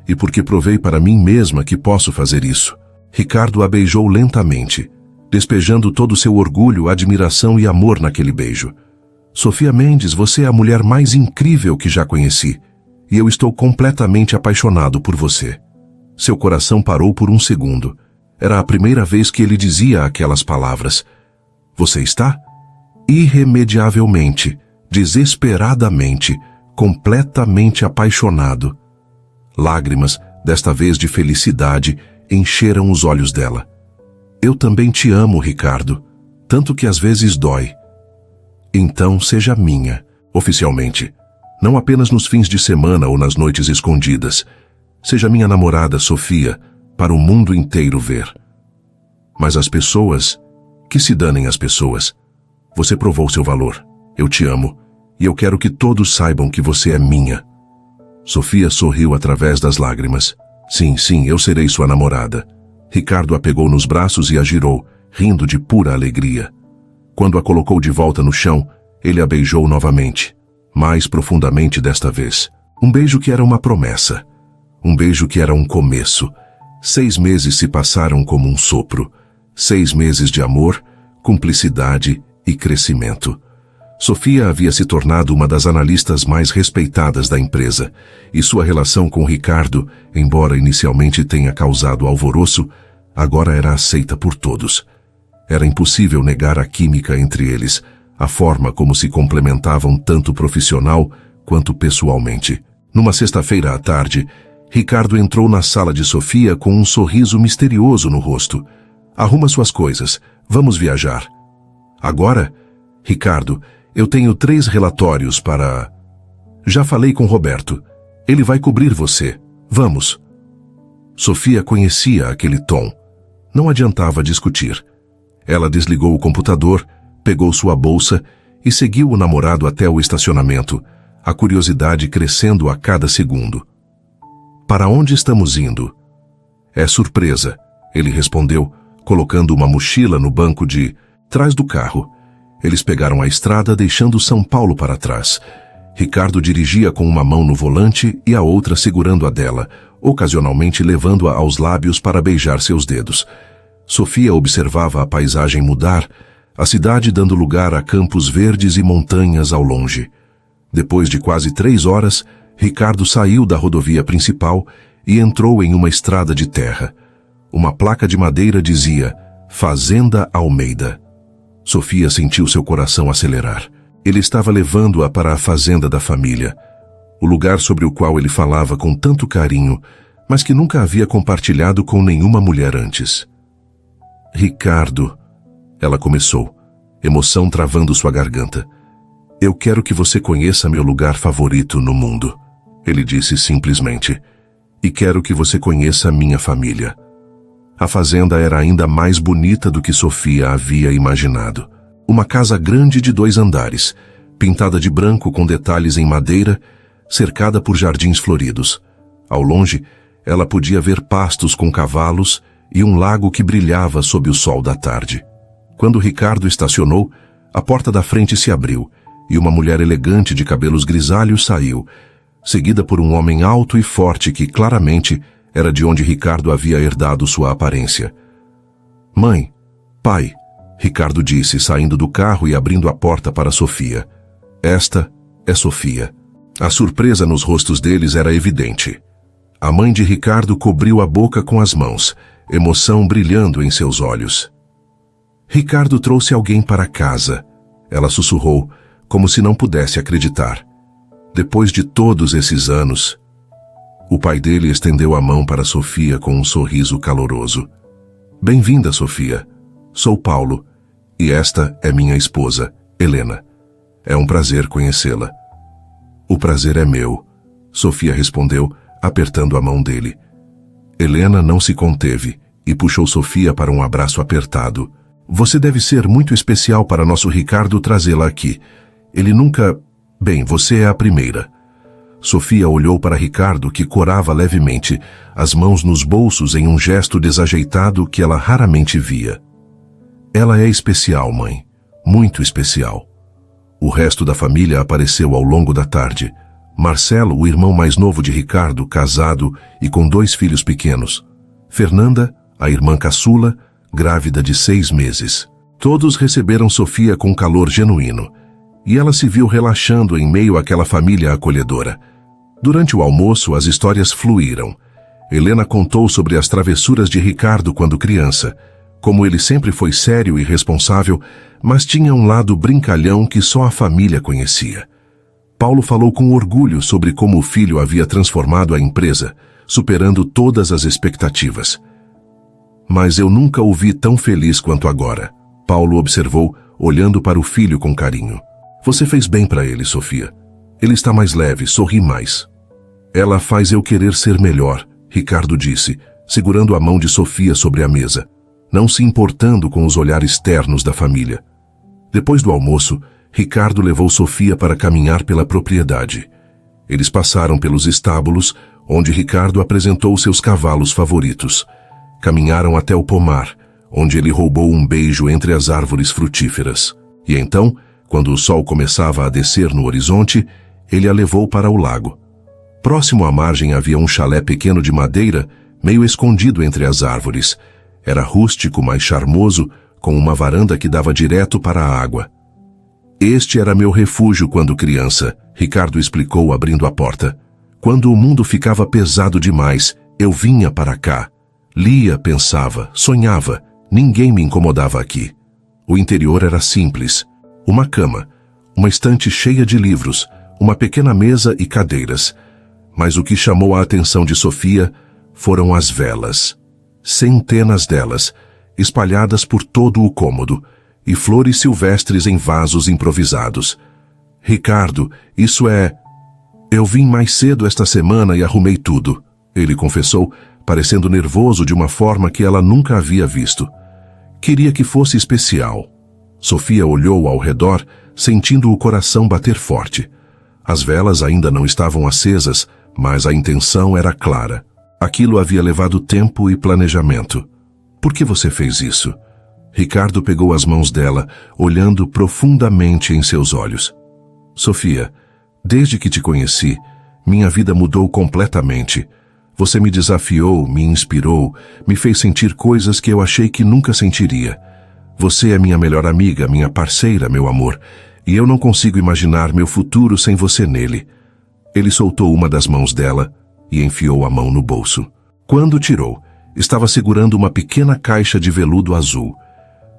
E porque provei para mim mesma que posso fazer isso. Ricardo a beijou lentamente, despejando todo o seu orgulho, admiração e amor naquele beijo. Sofia Mendes, você é a mulher mais incrível que já conheci. E eu estou completamente apaixonado por você. Seu coração parou por um segundo. Era a primeira vez que ele dizia aquelas palavras. Você está? Irremediavelmente, desesperadamente, completamente apaixonado. Lágrimas, desta vez de felicidade, encheram os olhos dela. Eu também te amo, Ricardo, tanto que às vezes dói. Então seja minha, oficialmente. Não apenas nos fins de semana ou nas noites escondidas. Seja minha namorada, Sofia, para o mundo inteiro ver. Mas as pessoas, que se danem as pessoas. Você provou seu valor. Eu te amo, e eu quero que todos saibam que você é minha. Sofia sorriu através das lágrimas. Sim, eu serei sua namorada. Ricardo a pegou nos braços e a girou, rindo de pura alegria. Quando a colocou de volta no chão, ele a beijou novamente, mais profundamente desta vez. Um beijo que era uma promessa. Um beijo que era um começo. 6 meses se passaram como um sopro. 6 meses de amor, cumplicidade e crescimento. Sofia havia se tornado uma das analistas mais respeitadas da empresa, e sua relação com Ricardo, embora inicialmente tenha causado alvoroço, agora era aceita por todos. Era impossível negar a química entre eles, a forma como se complementavam tanto profissional quanto pessoalmente. Numa sexta-feira à tarde, Ricardo entrou na sala de Sofia com um sorriso misterioso no rosto. Arruma suas coisas, vamos viajar. Agora? Ricardo, eu tenho 3 relatórios para... Já falei com Roberto. Ele vai cobrir você. Vamos. Sofia conhecia aquele tom. Não adiantava discutir. Ela desligou o computador, pegou sua bolsa e seguiu o namorado até o estacionamento, a curiosidade crescendo a cada segundo. Para onde estamos indo? É surpresa, ele respondeu, colocando uma mochila no banco de trás do carro. Eles pegaram a estrada, deixando São Paulo para trás. Ricardo dirigia com uma mão no volante e a outra segurando a dela, ocasionalmente levando-a aos lábios para beijar seus dedos. Sofia observava a paisagem mudar, a cidade dando lugar a campos verdes e montanhas ao longe. Depois de quase 3 horas, Ricardo saiu da rodovia principal e entrou em uma estrada de terra. Uma placa de madeira dizia Fazenda Almeida. Sofia sentiu seu coração acelerar. Ele estava levando-a para a fazenda da família, o lugar sobre o qual ele falava com tanto carinho, mas que nunca havia compartilhado com nenhuma mulher antes. Ricardo, ela começou, emoção travando sua garganta. Eu quero que você conheça meu lugar favorito no mundo, ele disse simplesmente. E quero que você conheça minha família. A fazenda era ainda mais bonita do que Sofia havia imaginado. Uma casa grande de 2 andares, pintada de branco com detalhes em madeira, cercada por jardins floridos. Ao longe, ela podia ver pastos com cavalos e um lago que brilhava sob o sol da tarde. Quando Ricardo estacionou, a porta da frente se abriu e uma mulher elegante de cabelos grisalhos saiu, seguida por um homem alto e forte que, claramente, era de onde Ricardo havia herdado sua aparência. Mãe, pai, Ricardo disse, saindo do carro e abrindo a porta para Sofia. Esta é Sofia. A surpresa nos rostos deles era evidente. A mãe de Ricardo cobriu a boca com as mãos, emoção brilhando em seus olhos. Ricardo trouxe alguém para casa. Ela sussurrou, como se não pudesse acreditar. Depois de todos esses anos... O pai dele estendeu a mão para Sofia com um sorriso caloroso. Bem-vinda, Sofia. Sou Paulo, e esta é minha esposa, Helena. É um prazer conhecê-la. O prazer é meu, Sofia respondeu, apertando a mão dele. Helena não se conteve e puxou Sofia para um abraço apertado. Você deve ser muito especial para nosso Ricardo trazê-la aqui. Ele nunca... Bem, você é a primeira. Sofia olhou para Ricardo, que corava levemente, as mãos nos bolsos em um gesto desajeitado que ela raramente via. Ela é especial, mãe. Muito especial. O resto da família apareceu ao longo da tarde. Marcelo, o irmão mais novo de Ricardo, casado e com 2 filhos pequenos. Fernanda, a irmã caçula, grávida de 6 meses. Todos receberam Sofia com calor genuíno, e ela se viu relaxando em meio àquela família acolhedora. Durante o almoço, as histórias fluíram. Helena contou sobre as travessuras de Ricardo quando criança, como ele sempre foi sério e responsável, mas tinha um lado brincalhão que só a família conhecia. Paulo falou com orgulho sobre como o filho havia transformado a empresa, superando todas as expectativas. Mas eu nunca o vi tão feliz quanto agora, Paulo observou, olhando para o filho com carinho. Você fez bem para ele, Sofia. Ele está mais leve, sorri mais. Ela faz eu querer ser melhor, Ricardo disse, segurando a mão de Sofia sobre a mesa, não se importando com os olhares ternos da família. Depois do almoço, Ricardo levou Sofia para caminhar pela propriedade. Eles passaram pelos estábulos, onde Ricardo apresentou seus cavalos favoritos. Caminharam até o pomar, onde ele roubou um beijo entre as árvores frutíferas. E então, quando o sol começava a descer no horizonte, ele a levou para o lago. Próximo à margem havia um chalé pequeno de madeira, meio escondido entre as árvores. Era rústico, mas charmoso, com uma varanda que dava direto para a água. Este era meu refúgio quando criança, Ricardo explicou abrindo a porta. Quando o mundo ficava pesado demais, eu vinha para cá. Lia, pensava, sonhava. Ninguém me incomodava aqui. O interior era simples. Uma cama, uma estante cheia de livros, uma pequena mesa e cadeiras. Mas o que chamou a atenção de Sofia foram as velas. Centenas delas, espalhadas por todo o cômodo, e flores silvestres em vasos improvisados. Ricardo, isso é... Eu vim mais cedo esta semana e arrumei tudo, ele confessou, parecendo nervoso de uma forma que ela nunca havia visto. Queria que fosse especial. Sofia olhou ao redor, sentindo o coração bater forte. As velas ainda não estavam acesas, mas a intenção era clara. Aquilo havia levado tempo e planejamento. Por que você fez isso? Ricardo pegou as mãos dela, olhando profundamente em seus olhos. Sofia, desde que te conheci, minha vida mudou completamente. Você me desafiou, me inspirou, me fez sentir coisas que eu achei que nunca sentiria. Você é minha melhor amiga, minha parceira, meu amor, e eu não consigo imaginar meu futuro sem você nele. Ele soltou uma das mãos dela e enfiou a mão no bolso. Quando tirou, estava segurando uma pequena caixa de veludo azul.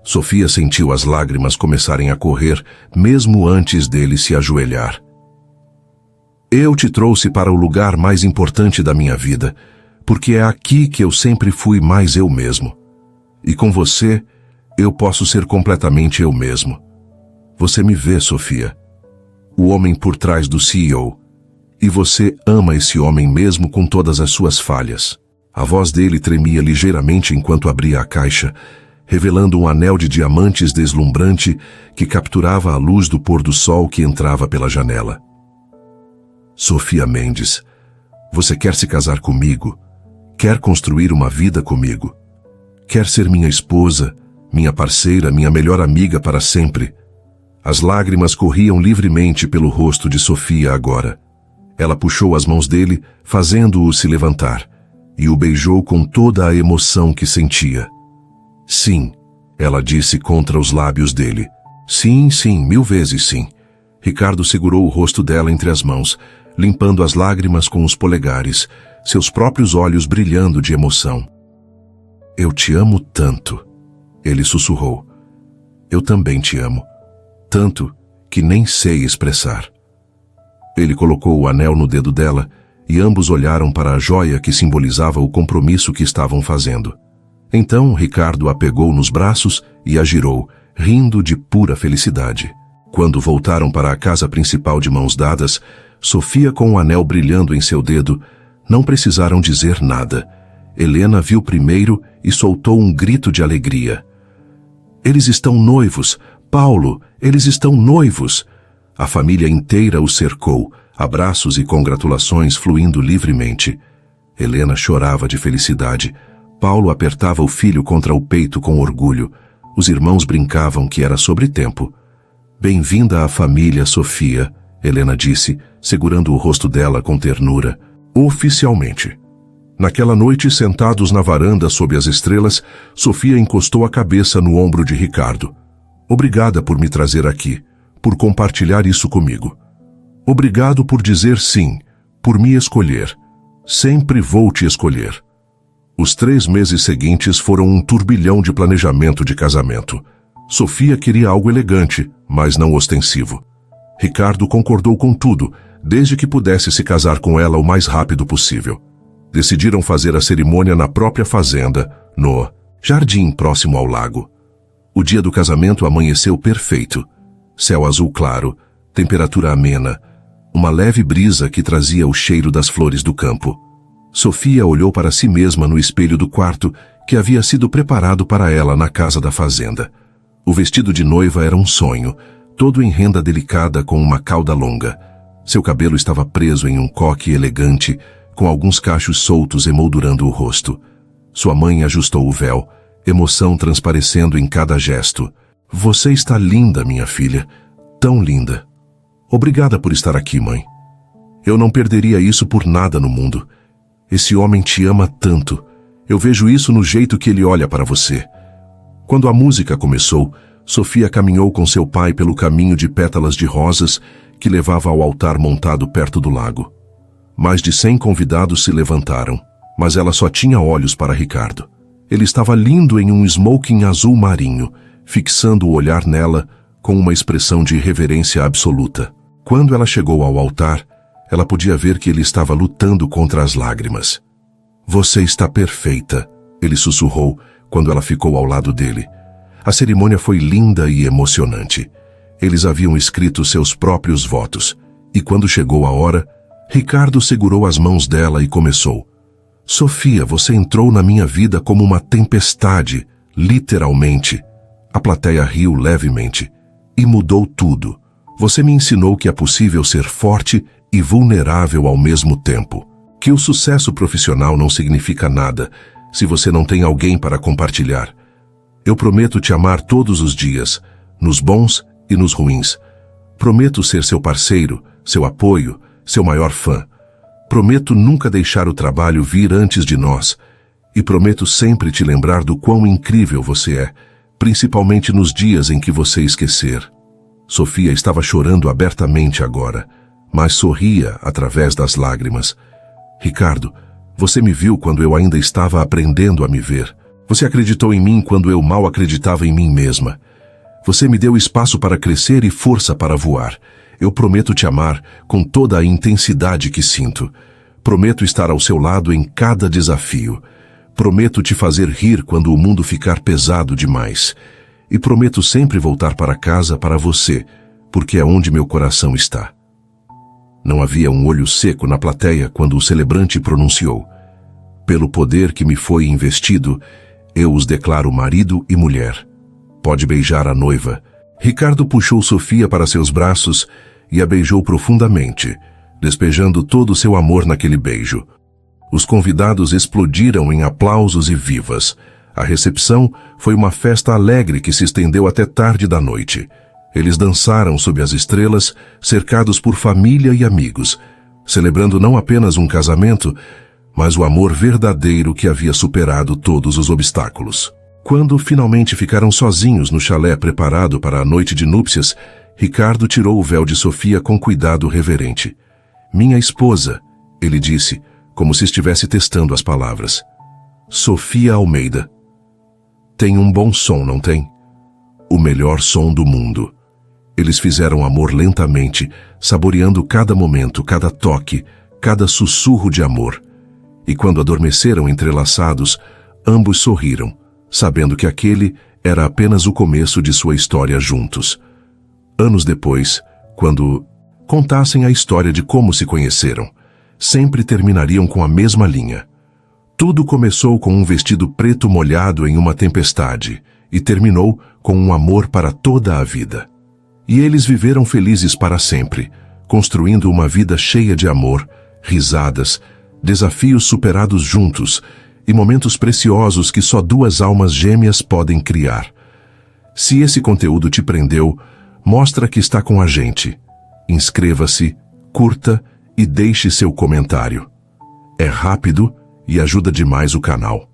Sofia sentiu as lágrimas começarem a correr, mesmo antes dele se ajoelhar. Eu te trouxe para o lugar mais importante da minha vida, porque é aqui que eu sempre fui mais eu mesmo. E com você, eu posso ser completamente eu mesmo. Você me vê, Sofia, o homem por trás do CEO, e você ama esse homem mesmo com todas as suas falhas. A voz dele tremia ligeiramente enquanto abria a caixa, revelando um anel de diamantes deslumbrante que capturava a luz do pôr do sol que entrava pela janela. Sofia Mendes, você quer se casar comigo? Quer construir uma vida comigo? Quer ser minha esposa, minha parceira, minha melhor amiga para sempre? As lágrimas corriam livremente pelo rosto de Sofia agora. Ela puxou as mãos dele, fazendo-o se levantar, e o beijou com toda a emoção que sentia. Sim, ela disse contra os lábios dele. Sim, sim, 1000 vezes sim. Ricardo segurou o rosto dela entre as mãos, limpando as lágrimas com os polegares, seus próprios olhos brilhando de emoção. Eu te amo tanto, ele sussurrou. Eu também te amo, tanto que nem sei expressar. Ele colocou o anel no dedo dela e ambos olharam para a joia que simbolizava o compromisso que estavam fazendo. Então Ricardo a pegou nos braços e a girou, rindo de pura felicidade. Quando voltaram para a casa principal de mãos dadas, Sofia com o anel brilhando em seu dedo, não precisaram dizer nada. Helena viu primeiro e soltou um grito de alegria. Eles estão noivos! Paulo, eles estão noivos! A família inteira o cercou, abraços e congratulações fluindo livremente. Helena chorava de felicidade. Paulo apertava o filho contra o peito com orgulho. Os irmãos brincavam que era sobre tempo. Bem-vinda à família, Sofia, Helena disse, segurando o rosto dela com ternura. Oficialmente. Naquela noite, sentados na varanda sob as estrelas, Sofia encostou a cabeça no ombro de Ricardo. Obrigada por me trazer aqui, por compartilhar isso comigo. Obrigado por dizer sim, por me escolher. Sempre vou te escolher. Os 3 meses seguintes foram um turbilhão de planejamento de casamento. Sofia queria algo elegante, mas não ostensivo. Ricardo concordou com tudo, desde que pudesse se casar com ela o mais rápido possível. Decidiram fazer a cerimônia na própria fazenda, no jardim próximo ao lago. O dia do casamento amanheceu perfeito. Céu azul claro, temperatura amena, uma leve brisa que trazia o cheiro das flores do campo. Sofia olhou para si mesma no espelho do quarto que havia sido preparado para ela na casa da fazenda. O vestido de noiva era um sonho, todo em renda delicada com uma cauda longa. Seu cabelo estava preso em um coque elegante, com alguns cachos soltos emoldurando o rosto. Sua mãe ajustou o véu, emoção transparecendo em cada gesto. Você está linda, minha filha. Tão linda. Obrigada por estar aqui, mãe. Eu não perderia isso por nada no mundo. Esse homem te ama tanto. Eu vejo isso no jeito que ele olha para você. Quando a música começou, Sofia caminhou com seu pai pelo caminho de pétalas de rosas que levava ao altar montado perto do lago. Mais de 100 convidados se levantaram, mas ela só tinha olhos para Ricardo. Ele estava lindo em um smoking azul marinho, fixando o olhar nela com uma expressão de reverência absoluta. Quando ela chegou ao altar, ela podia ver que ele estava lutando contra as lágrimas. Você está perfeita, ele sussurrou quando ela ficou ao lado dele. A cerimônia foi linda e emocionante. Eles haviam escrito seus próprios votos, e quando chegou a hora, Ricardo segurou as mãos dela e começou. Sofia, você entrou na minha vida como uma tempestade, literalmente. A plateia riu levemente. E mudou tudo. Você me ensinou que é possível ser forte e vulnerável ao mesmo tempo. Que o sucesso profissional não significa nada se você não tem alguém para compartilhar. Eu prometo te amar todos os dias, nos bons e nos ruins. Prometo ser seu parceiro, seu apoio, seu maior fã. Prometo nunca deixar o trabalho vir antes de nós. E prometo sempre te lembrar do quão incrível você é, principalmente nos dias em que você esquecer. Sofia estava chorando abertamente agora, mas sorria através das lágrimas. Ricardo, você me viu quando eu ainda estava aprendendo a me ver. Você acreditou em mim quando eu mal acreditava em mim mesma. Você me deu espaço para crescer e força para voar. Eu prometo te amar com toda a intensidade que sinto. Prometo estar ao seu lado em cada desafio. Prometo te fazer rir quando o mundo ficar pesado demais. E prometo sempre voltar para casa para você, porque é onde meu coração está. Não havia um olho seco na plateia quando o celebrante pronunciou. Pelo poder que me foi investido, eu os declaro marido e mulher. Pode beijar a noiva. Ricardo puxou Sofia para seus braços e a beijou profundamente, despejando todo o seu amor naquele beijo. Os convidados explodiram em aplausos e vivas. A recepção foi uma festa alegre que se estendeu até tarde da noite. Eles dançaram sob as estrelas, cercados por família e amigos, celebrando não apenas um casamento, mas o amor verdadeiro que havia superado todos os obstáculos. Quando finalmente ficaram sozinhos no chalé preparado para a noite de núpcias, Ricardo tirou o véu de Sofia com cuidado reverente. Minha esposa, ele disse, como se estivesse testando as palavras. Sofia Almeida. Tem um bom som, não tem? O melhor som do mundo. Eles fizeram amor lentamente, saboreando cada momento, cada toque, cada sussurro de amor. E quando adormeceram entrelaçados, ambos sorriram, sabendo que aquele era apenas o começo de sua história juntos. Anos depois, quando contassem a história de como se conheceram, sempre terminariam com a mesma linha. Tudo começou com um vestido preto molhado em uma tempestade e terminou com um amor para toda a vida. E eles viveram felizes para sempre, construindo uma vida cheia de amor, risadas, desafios superados juntos e momentos preciosos que só duas almas gêmeas podem criar. Se esse conteúdo te prendeu, mostra que está com a gente. Inscreva-se, curta e deixe seu comentário. É rápido e ajuda demais o canal.